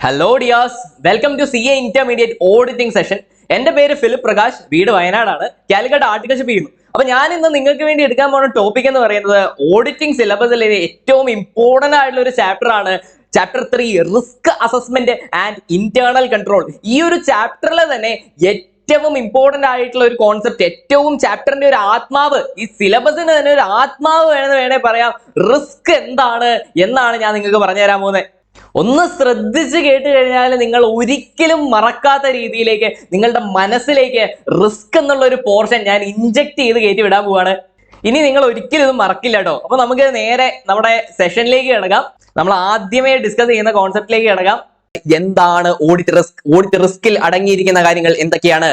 Hello dears, welcome to CA intermediate auditing session. എന്റെ പേര് Philip Prakash, വീട് വയനാടാണ്, കാലിക്കറ്റ് ആർട്ടിക്കൽഷിപ്പ് ചെയ്യുന്നു. അപ്പൊ ഞാൻ ഇന്ന് നിങ്ങൾക്ക് വേണ്ടി എടുക്കാൻ പോകുന്ന ടോപ്പിക് എന്ന് പറയുന്നത് ഓഡിറ്റിംഗ് സിലബസിലെ ഏറ്റവും ഇമ്പോർട്ടന്റ് ആയിട്ടുള്ള ഒരു ചാപ്റ്റർ ആണ്. Chapter 3 risk assessment and internal control. ഈ ഒരു ചാപ്റ്ററിൽ തന്നെ ഏറ്റവും ഇമ്പോർട്ടന്റ് ആയിട്ടുള്ള ഒരു കോൺസെപ്റ്റ്, ഏറ്റവും ചാപ്റ്ററിന്റെ ഒരു ആത്മാവ്, ഈ സിലബസിന് തന്നെ ഒരു ആത്മാവ് വേണേ പറയാം. റിസ്ക് എന്താണ് എന്നാണ് ഞാൻ നിങ്ങൾക്ക് പറഞ്ഞു തരാൻ പോകുന്നത്. ഒന്ന് ശ്രദ്ധിച്ച് കേട്ട് കഴിഞ്ഞാൽ നിങ്ങൾ ഒരിക്കലും മറക്കാത്ത രീതിയിലേക്ക് നിങ്ങളുടെ മനസ്സിലേക്ക് റിസ്ക് എന്നുള്ള ഒരു പോർഷൻ ഞാൻ ഇൻജെക്ട് ചെയ്ത് കയറ്റി വിടാൻ പോവാണ്. ഇനി നിങ്ങൾ ഒരിക്കലും ഇത് മറക്കില്ല കേട്ടോ. അപ്പൊ നമുക്ക് നേരെ നമ്മുടെ സെഷനിലേക്ക് കിടക്കാം. നമ്മൾ ആദ്യമേ ഡിസ്കസ് ചെയ്യുന്ന കോൺസെപ്റ്റിലേക്ക് കിടക്കാം. എന്താണ് ഓഡിറ്റ് റിസ്ക്? ഓഡിറ്റ് റിസ്കിൽ അടങ്ങിയിരിക്കുന്ന കാര്യങ്ങൾ എന്തൊക്കെയാണ്?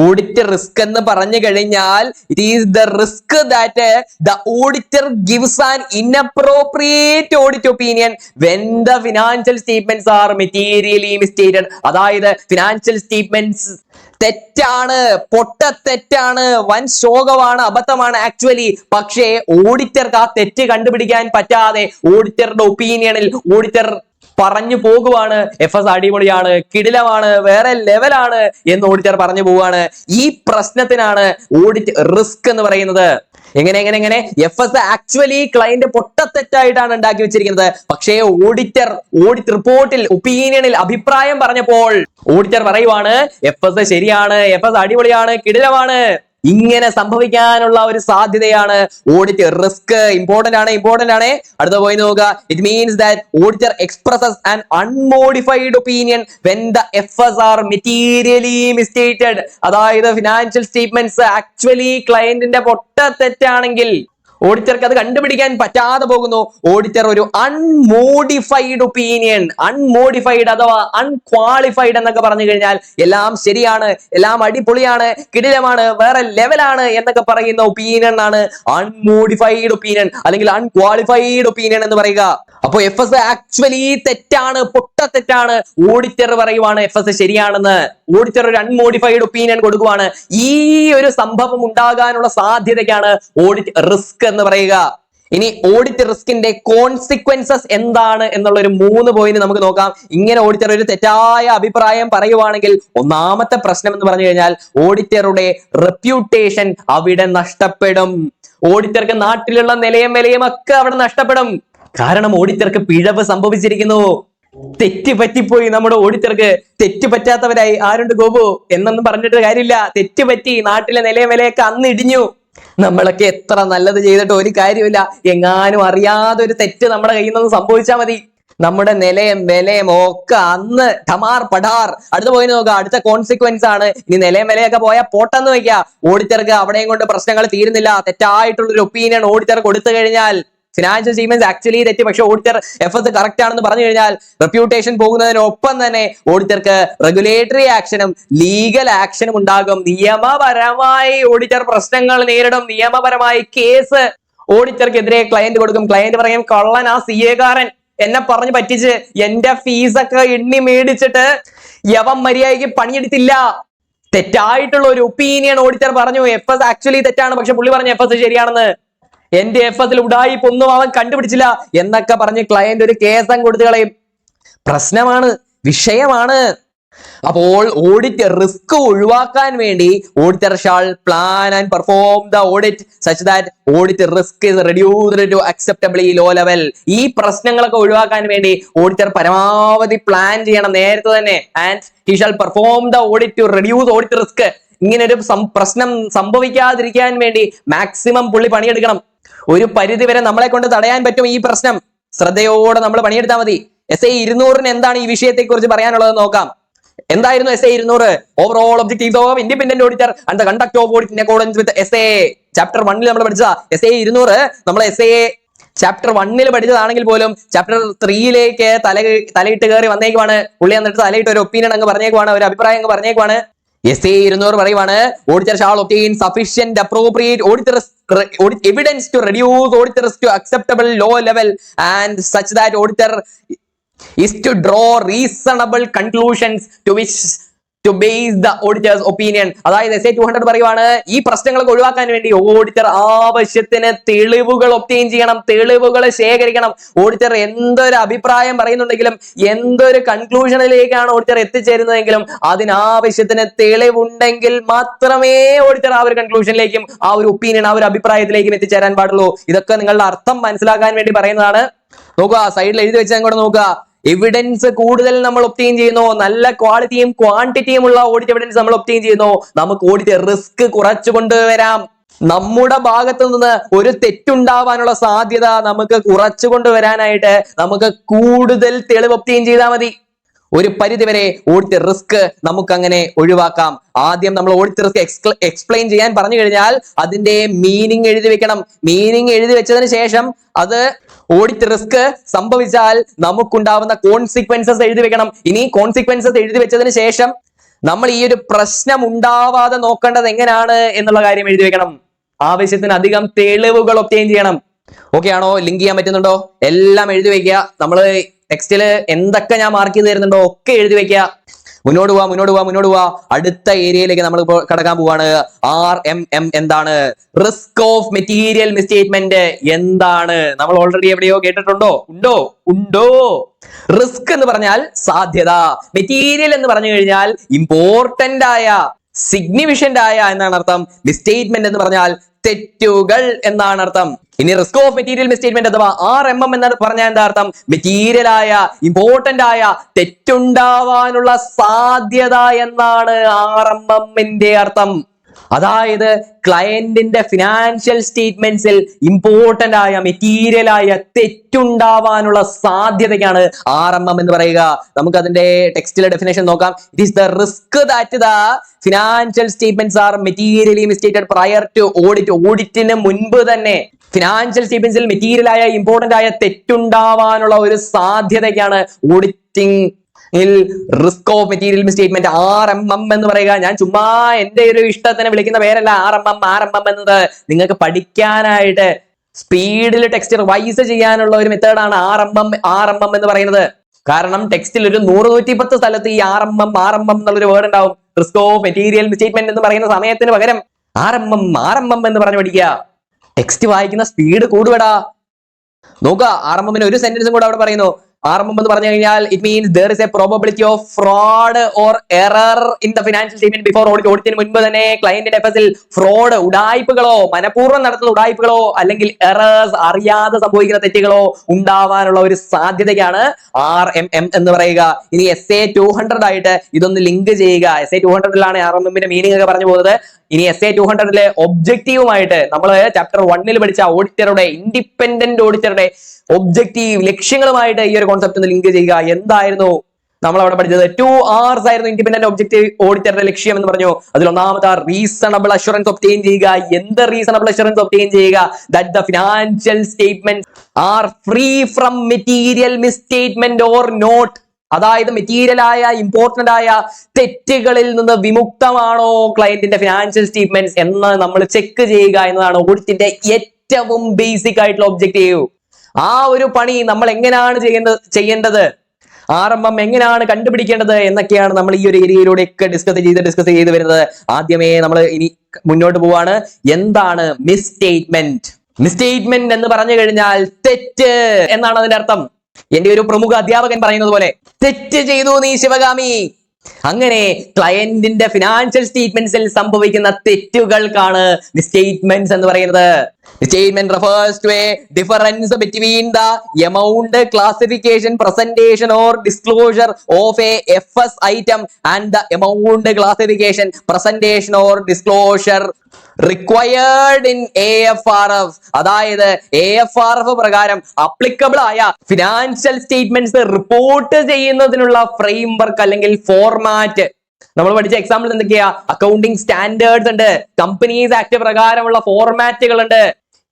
ഓഡിറ്റ് റിസ്ക് എന്ന് പറഞ്ഞു കഴിഞ്ഞാൽ it is the risk that the auditor gives an inappropriate audit opinion when the financial statements are materially misstated. അതായത് ഫിനാൻഷ്യൽ സ്റ്റേറ്റ്മെന്റ്സ് തെറ്റാണ്, തെറ്റാണ്, വൻ ശോകമാണ്, അബദ്ധമാണ് ആക്ച്വലി. പക്ഷേ ഓഡിറ്റർക്ക് ആ തെറ്റ് കണ്ടുപിടിക്കാൻ പറ്റാതെ ഓഡിറ്ററുടെ ഒപ്പീനിയനിൽ ഓഡിറ്റർ പറഞ്ഞു പോകുവാണ് FS അടിപൊളിയാണ്, കിടിലമാണ്, വേറെ ലെവലാണ് എന്ന് ഓഡിറ്റർ പറഞ്ഞു പോവാണ്. ഈ പ്രശ്നത്തിനാണ് ഓഡിറ്റ് റിസ്ക് എന്ന് പറയുന്നത്. എങ്ങനെ FS ആക്ച്വലി ക്ലയന്റ് പൊട്ടത്തെറ്റായിട്ടാണ് ഉണ്ടാക്കി വെച്ചിരിക്കുന്നത്. പക്ഷേ ഓഡിറ്റ് റിപ്പോർട്ടിൽ ഒപ്പീനിയനിൽ അഭിപ്രായം പറഞ്ഞപ്പോൾ ഓഡിറ്റർ പറയുവാണ് FS ശരിയാണ്, FS അടിപൊളിയാണ്, കിടിലമാണ്. ഇങ്ങനെ സംഭവിക്കാനുള്ള ഒരു സാധ്യതയാണ് ഓഡിറ്റ് റിസ്ക്. ഇമ്പോർട്ടന്റ് ആണ്. അടുത്ത പോയി നോക്കുക. It means that auditor expresses an unmodified opinion when the FS are materially misstated. അതായത് ഫിനാൻഷ്യൽ സ്റ്റേറ്റ്മെന്റ്സ് ആക്ച്വലി ക്ലയന്റിന്റെ തെറ്റാണെങ്കിൽ ഓഡിറ്റർക്ക് അത് കണ്ടുപിടിക്കാൻ പറ്റാതെ പോകുന്നു. ഓഡിറ്റർ ഒരു അൺമോഡിഫൈഡ് ഒപ്പീനിയൻ, അൺമോഡിഫൈഡ് അഥവാ അൺക്വാളിഫൈഡ് എന്നൊക്കെ പറഞ്ഞു കഴിഞ്ഞാൽ എല്ലാം ശരിയാണ്, എല്ലാം അടിപൊളിയാണ്, കിടിലമാണ്, വേറെ ലെവലാണ് എന്നൊക്കെ പറയുന്ന ഒപ്പീനിയൻ ആണ് അൺമോഡിഫൈഡ് ഒപ്പീനിയൻ അല്ലെങ്കിൽ അൺക്വാളിഫൈഡ് ഒപ്പീനിയൻ എന്ന് പറയുക. അപ്പൊ FS ആക്ച്വലി തെറ്റാണ്, തെറ്റാണ്. ഓഡിറ്റർ പറയുവാണ് FS ശരിയാണെന്ന്. ഓഡിറ്റർ ഒരു അൺമോഡിഫൈഡ് ഒപ്പീനിയൻ കൊടുക്കുവാണ്. ഈ ഒരു സംഭവം ഉണ്ടാകാനുള്ള സാധ്യതയ്ക്കാണ് ഓഡിറ്റ് റിസ്ക് എന്ന് പറയുക. ഇനി ഓഡിറ്റ് റിസ്കിന്റെ കോൺസിക്വൻസസ് എന്താണ് എന്നുള്ള ഒരു 3 പോയിന്റ് നമുക്ക് നോക്കാം. ഇങ്ങനെ ഓഡിറ്റർ ഒരു തെറ്റായ അഭിപ്രായം പറയുവാണെങ്കിൽ ഒന്നാമത്തെ പ്രശ്നം എന്ന് പറഞ്ഞു കഴിഞ്ഞാൽ ഓഡിറ്ററുടെ റെപ്യൂട്ടേഷൻ അവിടെ നഷ്ടപ്പെടും. ഓഡിറ്റർക്ക് നാട്ടിലുള്ള നിലയും വിലയും ഒക്കെ അവിടെ നഷ്ടപ്പെടും. കാരണം ഓഡിറ്റർക്ക് പിഴവ് സംഭവിച്ചിരിക്കുന്നു, തെറ്റ് പറ്റിപ്പോയി. നമ്മുടെ ഓഡിറ്റർക്ക് തെറ്റ് പറ്റാത്തവരായി ആരുണ്ട് ഗോപു എന്നൊന്നും പറഞ്ഞിട്ട് കാര്യമില്ല. തെറ്റ് പറ്റി, നാട്ടിലെ നിലയും വിലയൊക്കെ അന്ന് ഇടിഞ്ഞു. നമ്മളൊക്കെ എത്ര നല്ലത് ചെയ്തിട്ട് ഒരു കാര്യമില്ല. എങ്ങാനും അറിയാതെ ഒരു തെറ്റ് നമ്മുടെ കയ്യിൽ നിന്ന് സംഭവിച്ചാൽ മതി, നമ്മുടെ നിലയും വിലയും ഒക്കെ അന്ന് ഠമാർ പടാർ. അടുത്ത് പോയി നോക്കുക. അടുത്ത കോൺസിക്വൻസ് ആണ് ഇനി നിലയും വിലയൊക്കെ പോയാൽ പോട്ടെന്ന് വെക്കുക. ഓഡിറ്റർക്ക് അവിടെയും കൊണ്ട് പ്രശ്നങ്ങൾ തീരുന്നില്ല. തെറ്റായിട്ടുള്ളൊരു ഒപ്പീനിയൻ ഓഡിറ്റർ കൊടുത്തു കഴിഞ്ഞാൽ ഫിനാൻഷ്യൽ സ്റ്റേറ്റ്മെന്റ്സ് ആക്ച്വലി തെറ്റി, പക്ഷെ ഓഡിറ്റർ FS കറക്റ്റ് ആണെന്ന് പറഞ്ഞു കഴിഞ്ഞാൽ റെപ്യൂട്ടേഷൻ പോകുന്നതിനൊപ്പം തന്നെ ഓഡിറ്റർക്ക് റെഗുലേറ്ററി ആക്ഷനും ലീഗൽ ആക്ഷനും ഉണ്ടാകും. നിയമപരമായി ഓഡിറ്റർ പ്രശ്നങ്ങൾ നേരിടും. നിയമപരമായി കേസ് ഓഡിറ്റർക്കെതിരെ ക്ലയന്റ് കൊടുക്കും. ക്ലയന്റ് പറയും കള്ളൻ, ആ CA കാരൻ എന്നെ പറഞ്ഞു പറ്റിച്ച് എന്റെ ഫീസൊക്കെ എണ്ണി മേടിച്ചിട്ട് യവൻ മര്യാദയ്ക്ക് പണിയെടുത്തില്ല. തെറ്റായിട്ടുള്ള ഒരു ഒപ്പീനിയൻ ഓഡിറ്റർ പറഞ്ഞു FS ആക്ച്വലി തെറ്റാണ്, പക്ഷെ പുള്ളി പറഞ്ഞു FS ശരിയാണെന്ന്. എന്റെ FS ഉടായിപ്പൊന്നും അവൻ കണ്ടുപിടിച്ചില്ല എന്നൊക്കെ പറഞ്ഞ് ക്ലയന്റ് ഒരു കേസ് കൊടുത്തു കളയും. പ്രശ്നമാണ്, വിഷയമാണ്. അപ്പോൾ ഓഡിറ്റ് റിസ്ക് ഒഴിവാക്കാൻ വേണ്ടി auditor shall plan and perform the audit such that audit risk is reduced to acceptably low level. ഈ പ്രശ്നങ്ങളൊക്കെ ഒഴിവാക്കാൻ വേണ്ടി ഓഡിറ്റർ പരമാവധി പ്ലാൻ ചെയ്യണം നേരത്തെ തന്നെ. And he shall perform the audit to reduce audit risk. ഇങ്ങനെ ഒരു പ്രശ്നം സംഭവിക്കാതിരിക്കാൻ വേണ്ടി മാക്സിമം പുള്ളി പണിയെടുക്കണം. ഒരു പരിധി വരെ നമ്മളെ കൊണ്ട് തടയാൻ പറ്റും ഈ പ്രശ്നം. ശ്രദ്ധയോടെ നമ്മൾ പണിയെടുത്താൽ മതി. SA 200 എന്താണ് ഈ വിഷയത്തെ കുറിച്ച് പറയാനുള്ളത് നോക്കാം. എന്തായിരുന്നു SA 200? Overall objectives of independent auditor and the conduct of audit in accordance with SA. Chapter 1 നമ്മൾ പഠിച്ചതാ. SA 200 നമ്മൾ SA ചാപ്റ്റർ 1 പഠിച്ചതാണെങ്കിൽ പോലും ചാപ്റ്റർ 3 തലയിട്ട് കയറി വന്നേക്കുവാണ്. പുള്ളി എന്നിട്ട് തലയിട്ട് ഒരു ഒപ്പീനിയൻ അങ്ങ് പറഞ്ഞേക്കുവാണ്, ഒരു അഭിപ്രായം അങ്ങ് പറഞ്ഞേക്കുവാണ്. SA 200 പറയുവാണ് auditor shall obtain sufficient appropriate audit evidence to reduce auditor risk to acceptable low level and such that auditor is to draw reasonable conclusions to which to base the auditor's opinion. അതായത് SA 200 പറയുവാണ് ഈ പ്രശ്നങ്ങളൊക്കെ ഒഴിവാക്കാൻ വേണ്ടി auditor ആവശ്യത്തിന് തെളിവുകൾ obtain ചെയ്യണം, തെളിവുകൾ ശേഖരിക്കണം. ഓഡിറ്റർ എന്തൊരു അഭിപ്രായം പറയുന്നുണ്ടെങ്കിലും എന്തൊരു കൺക്ലൂഷനിലേക്കാണ് ഓഡിറ്റർ എത്തിച്ചേരുന്നതെങ്കിലും അതിനാവശ്യത്തിന് തെളിവുണ്ടെങ്കിൽ മാത്രമേ ഓഡിറ്റർ ആ ഒരു കൺക്ലൂഷനിലേക്കും ആ ഒരു ഒപ്പീനിയൻ ആ ഒരു അഭിപ്രായത്തിലേക്കും എത്തിച്ചേരാൻ പാടുള്ളൂ. ഇതൊക്കെ നിങ്ങളുടെ അർത്ഥം മനസ്സിലാക്കാൻ വേണ്ടി പറയുന്നതാണ്. നോക്കുക, സൈഡിൽ എഴുതി വെച്ചാൽ കൂടെ നോക്കുക. എവിഡൻസ് കൂടുതൽ നമ്മൾ ഒബ്റ്റെയിൻ ചെയ്യുന്നു, നല്ല ക്വാളിറ്റിയും ക്വാണ്ടിറ്റിയും ഉള്ള ഓഡിറ്റ് എവിഡൻസ് നമ്മൾ ഒബ്റ്റെയിൻ ചെയ്യുന്നു, നമുക്ക് ഓഡിറ്റ് റിസ്ക് കുറച്ചു കൊണ്ടുവരാം. നമ്മുടെ ഭാഗത്തു നിന്ന് ഒരു തെറ്റുണ്ടാവാനുള്ള സാധ്യത നമുക്ക് കുറച്ചു കൊണ്ടുവരാനായിട്ട് നമുക്ക് കൂടുതൽ തെളിവ് ഒബ്റ്റെയിൻ ചെയ്താൽ മതി. ഒരു പരിധിവരെ ഓഡിറ്റ് റിസ്ക് നമുക്ക് അങ്ങനെ ഒഴിവാക്കാം. ആദ്യം നമ്മൾ ഓഡിറ്റ് റിസ്ക് എക്സ്പ്ലെയിൻ ചെയ്യാൻ പറഞ്ഞു കഴിഞ്ഞാൽ അതിന്റെ മീനിങ് എഴുതി വെക്കണം. മീനിങ് എഴുതി വെച്ചതിന് ശേഷം അത് ഓഡിറ്റ് റിസ്ക് സംഭവിച്ചാൽ നമുക്കുണ്ടാവുന്ന കോൺസിക്വൻസസ് എഴുതി വെക്കണം. ഇനി കോൺസിക്വൻസസ് എഴുതി വെച്ചതിന് ശേഷം നമ്മൾ ഈ ഒരു പ്രശ്നം ഉണ്ടാവാതെ നോക്കേണ്ടത് എങ്ങനെയാണ് എന്നുള്ള കാര്യം എഴുതി വെക്കണം. ആവശ്യത്തിന് അധികം തെളിവുകൾ ഒബ്റ്റെയിൻ ചെയ്യണം. ഓക്കെ ആണോ? ലിങ്ക് ചെയ്യാൻ പറ്റുന്നുണ്ടോ? എല്ലാം എഴുതി വെക്കുക. നമ്മള് ടെക്സ്റ്റില് എന്തൊക്കെ ഞാൻ മാർക്ക് ചെയ്ത് തരുന്നുണ്ടോ ഒക്കെ എഴുതി വെക്കുക. മുന്നോട്ട് പോവാ. അടുത്ത ഏരിയയിലേക്ക് നമ്മൾ ഇപ്പോൾ കടക്കാൻ പോവാണ്. RMM എന്താണ്? റിസ്ക് ഓഫ് മെറ്റീരിയൽ മിസ്സ്റ്റേറ്റ്മെന്റ് എന്താണ്? നമ്മൾ ഓൾറെഡി എവിടെയോ കേട്ടിട്ടുണ്ടോ? ഉണ്ടോ? റിസ്ക് എന്ന് പറഞ്ഞാൽ സാധ്യത, മെറ്റീരിയൽ എന്ന് പറഞ്ഞു കഴിഞ്ഞാൽ ഇമ്പോർട്ടന്റ് ആയ, സിഗ്നിഫിഷ്യന്റ് ആയ എന്നാണ് അർത്ഥം. മിസ്സ്റ്റേറ്റ്മെന്റ് എന്ന് പറഞ്ഞാൽ തെറ്റുകൾ എന്നാണ് അർത്ഥം. ഇനി റിസ്ക് ഓഫ് മെറ്റീരിയൽ മിസ്സ്റ്റേറ്റ്മെന്റ് അഥവാ RMM എന്ന് പറഞ്ഞാൽ എന്താ അർത്ഥം? മെറ്റീരിയൽ ആയ, ഇമ്പോർട്ടന്റ് ആയ തെറ്റുണ്ടാവാനുള്ള സാധ്യത എന്നാണ് RMM-ന്റെ അർത്ഥം. അതായത് ക്ലയന്റിന്റെ ഫിനാൻഷ്യൽ സ്റ്റേറ്റ്മെന്റ്സിൽ ഇമ്പോർട്ടന്റ് ആയ, മെറ്റീരിയൽ ആയ തെറ്റുണ്ടാവാനുള്ള സാധ്യതയ്ക്കാണ് RMM എന്ന് പറയുക. നമുക്ക് അതിന്റെ ടെക്സ്റ്റിലെ ഡെഫിനേഷൻ നോക്കാം. It is the risk that the financial statements are materially misstated prior to audit. ഓഡിറ്റിന് മുൻപ് തന്നെ ഫിനാൻഷ്യൽ സ്റ്റേറ്റ്മെന്റ്സിൽ മെറ്റീരിയൽ ആയ, ഇമ്പോർട്ടന്റ് ആയ തെറ്റുണ്ടാവാനുള്ള ഒരു സാധ്യതയ്ക്കാണ് auditing risk of material misstatement RMM എന്ന് പറയുക. ഞാൻ ചുമ്മാ എന്റെ ഒരു ഇഷ്ടത്തിന് വിളിക്കുന്ന പേരല്ല RMM എന്നത്. നിങ്ങൾക്ക് പഠിക്കാനായിട്ട് സ്പീഡിൽ ടെക്സ്റ്റ് റിവൈസ് ചെയ്യാനുള്ള ഒരു മെത്തേഡാണ് RMM എന്ന് പറയുന്നത്. കാരണം ടെക്സ്റ്റിൽ ഒരു 100-110 സ്ഥലത്ത് ഈ RMM എന്നുള്ളൊരു വേർഡ് ഉണ്ടാവും. റിസ്ക് ഓഫ് മെറ്റീരിയൽ മിസ്സ്റ്റേറ്റ്മെന്റ് എന്ന് പറയുന്ന സമയത്തിന് പകരം RMM എന്ന് പറഞ്ഞു പഠിക്കുക. ടെക്സ്റ്റ് വായിക്കുന്ന സ്പീഡ് കൂടുവടാ. നോക്കുക, RMM-ന് ഒരു സെന്റൻസും കൂടെ അവിടെ പറയുന്നു. RMM എന്ന് പറഞ്ഞു കഴിഞ്ഞാൽ it means there is a probability of fraud or error in the financial statement before audit. ഓഡിറ്റിന് മുൻപ് തന്നെ ക്ലയന്റിന്റെ എഫ്എസിൽ ഫ്രോഡ്, ഉഡായിപ്പുകളോ, മനഃപൂർവ്വം നടത്തുന്ന ഉഡായിപ്പുകളോ അല്ലെങ്കിൽ എറേഴ്സ്, അറിയാതെ സംഭവിക്കുന്ന തെറ്റുകളോ ഉണ്ടാവാനുള്ള ഒരു സാധ്യതയാണ് RMM എന്ന് പറയുക. ഇനി SA 200 ആയിട്ട് ഇതൊന്ന് ലിങ്ക് ചെയ്യുക. SA 200-ലാണ് RMM-ന്റെ മീനിങ് ഒക്കെ പറഞ്ഞു പോകുന്നത്. ഇനി SA 200-ലെ ഒബ്ജക്റ്റീവുമായിട്ട് നമ്മൾ ചാപ്റ്റർ 1-ൽ പഠിച്ച ഓഡിറ്ററുടെ, ഇൻഡിപെൻഡന്റ് ഓഡിറ്ററുടെ ഒബ്ജക്റ്റീവ്, ലക്ഷ്യങ്ങളുമായിട്ട് ഈ ഒരു കോൺസെപ്റ്റ് ഒന്ന് ലിങ്ക് ചെയ്യുക. എന്തായിരുന്നു നമ്മൾ അവിടെ പഠിച്ചത്? 2 Rs ആയിരുന്നു ഇൻഡിപെൻഡന്റ് ഒബ്ജക്റ്റീവ് ഓഡിറ്ററുടെ ലക്ഷ്യം എന്ന് പറഞ്ഞു. അതിൽ ഒന്നാമത്തെ റീസണബിൾ അഷുറൻസ് ഒബ്റ്റെയിൻ ചെയ്യുക. എന്ത് റീസണബിൾ അഷുറൻസ് ഒബ്റ്റെയിൻ ചെയ്യുക? That the financial statement are free from material misstatement or not. അതായത് മെറ്റീരിയൽ ആയ, ഇമ്പോർട്ടന്റ് ആയ തെറ്റുകളിൽ നിന്ന് വിമുക്തമാണോ ക്ലയന്റിന്റെ ഫിനാൻഷ്യൽ സ്റ്റേറ്റ്മെന്റ്സ് എന്ന് നമ്മൾ ചെക്ക് ചെയ്യുക എന്നതാണ് ഓഡിറ്റിന്റെ ഏറ്റവും ബേസിക് ആയിട്ടുള്ള ഒബ്ജക്റ്റീവ്. ആ ഒരു പണി നമ്മൾ എങ്ങനെയാണ് ചെയ്യേണ്ടത്, RMM എങ്ങനെയാണ് കണ്ടുപിടിക്കേണ്ടത് എന്നൊക്കെയാണ് നമ്മൾ ഈ ഒരു ഏരിയയിലൂടെയൊക്കെ ഡിസ്കസ് ചെയ്ത് വരുന്നത്. ആദ്യമേ നമ്മൾ ഇനി മുന്നോട്ട് പോവാണ്. എന്താണ് മിസ്സ്റ്റേറ്റ്മെന്റ്? മിസ്സ്റ്റേറ്റ്മെന്റ് എന്ന് പറഞ്ഞു കഴിഞ്ഞാൽ തെറ്റ് എന്നാണ് അതിന്റെ അർത്ഥം. എന്റെ ഒരു പ്രമുഖ അധ്യാപകൻ പറയുന്നത് പോലെ, തെറ്റ് ചെയ്തു നീ ശിവഗാമി. അങ്ങനെ ക്ലയന്റിന്റെ ഫിനാൻഷ്യൽ സ്റ്റേറ്റ്മെന്റ്സിൽ സംഭവിക്കുന്ന തെറ്റുകൾക്കാണ് മിസ്സ്റ്റേറ്റ്മെന്റ്സ് എന്ന് പറയുന്നത്. Misstatement refers to a difference between the amount, classification, presentation or disclosure of a FS item and the amount, classification, presentation or disclosure required in AFRF. അതായത് AFRF പ്രകാരം അപ്ലിക്കബിൾ ആയ ഫിനാൻഷ്യൽ സ്റ്റേറ്റ്മെന്റ്സ് റിപ്പോർട്ട് ചെയ്യുന്നതിനുള്ള framework അല്ലെങ്കിൽ format. നമ്മൾ പഠിച്ച example എന്തൊക്കെയാ? Accounting standards ഉണ്ട്, companies act പ്രകാരമുള്ള ഫോർമാറ്റുകൾ ഉണ്ട്,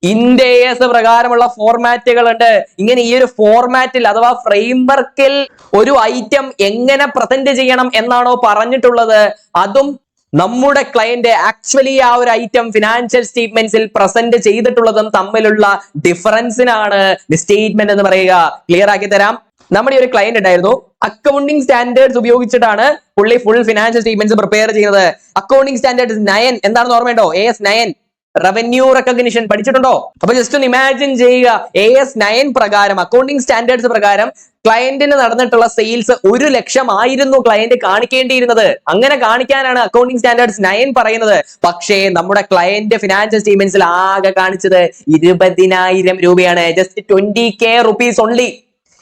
IND-AS പ്രകാരമുള്ള ഫോർമാറ്റുകൾ ഉണ്ട്. ഇങ്ങനെ ഈ ഒരു ഫോർമാറ്റിൽ അഥവാ ഫ്രെയിംവർക്കിൽ ഒരു ഐറ്റം എങ്ങനെ പ്രസന്റ് ചെയ്യണം എന്നാണോ പറഞ്ഞിട്ടുള്ളത്, അതും നമ്മുടെ ക്ലയന്റ് ആക്ച്വലി ആ ഒരു ഐറ്റം ഫിനാൻഷ്യൽ സ്റ്റേറ്റ്മെന്റ്സിൽ പ്രസന്റ് ചെയ്തിട്ടുള്ളതും തമ്മിലുള്ള ഡിഫറൻസിനാണ് മിസ്സ്റ്റേറ്റ്മെന്റ് എന്ന് പറയുക. ക്ലിയർ ആക്കി തരാം. നമ്മുടെ ഈ ഒരു ക്ലയന്റ് ഉണ്ടായിരുന്നു. അക്കൗണ്ടിങ് സ്റ്റാൻഡേർഡ്സ് ഉപയോഗിച്ചിട്ടാണ് പുള്ളി ഫുൾ ഫിനാൻഷ്യൽ സ്റ്റേറ്റ്മെന്റ്സ് പ്രിപ്പയർ ചെയ്യുന്നത്. അക്കൗണ്ടിങ് സ്റ്റാൻഡേർഡ്സ് 9 എന്താണെന്ന് ഓർമ്മയുണ്ടോ? AS9 റവന്യൂ റെക്കഗ്നിഷൻ പഠിച്ചിട്ടുണ്ടോ? അപ്പൊ ജസ്റ്റ് ഒന്ന് ഇമാജിൻ ചെയ്യുക, AS9 പ്രകാരം, അക്കൗണ്ടിങ് സ്റ്റാൻഡേർഡ്സ് പ്രകാരം ക്ലയന്റിന് നടന്നിട്ടുള്ള സെയിൽസ് 1 ലക്ഷം ആയിരുന്നു ക്ലയന്റ് കാണിക്കേണ്ടിയിരുന്നത്. അങ്ങനെ കാണിക്കാനാണ് അക്കൗണ്ടിങ് സ്റ്റാൻഡേർഡ്സ് 9 പറയുന്നത്. പക്ഷേ നമ്മുടെ ക്ലയന്റ് ഫിനാൻഷ്യൽ സ്റ്റേറ്റ്മെന്റ്സിൽ ആകെ കാണിച്ചത് 20,000 രൂപയാണ്. Just 20K rupees only.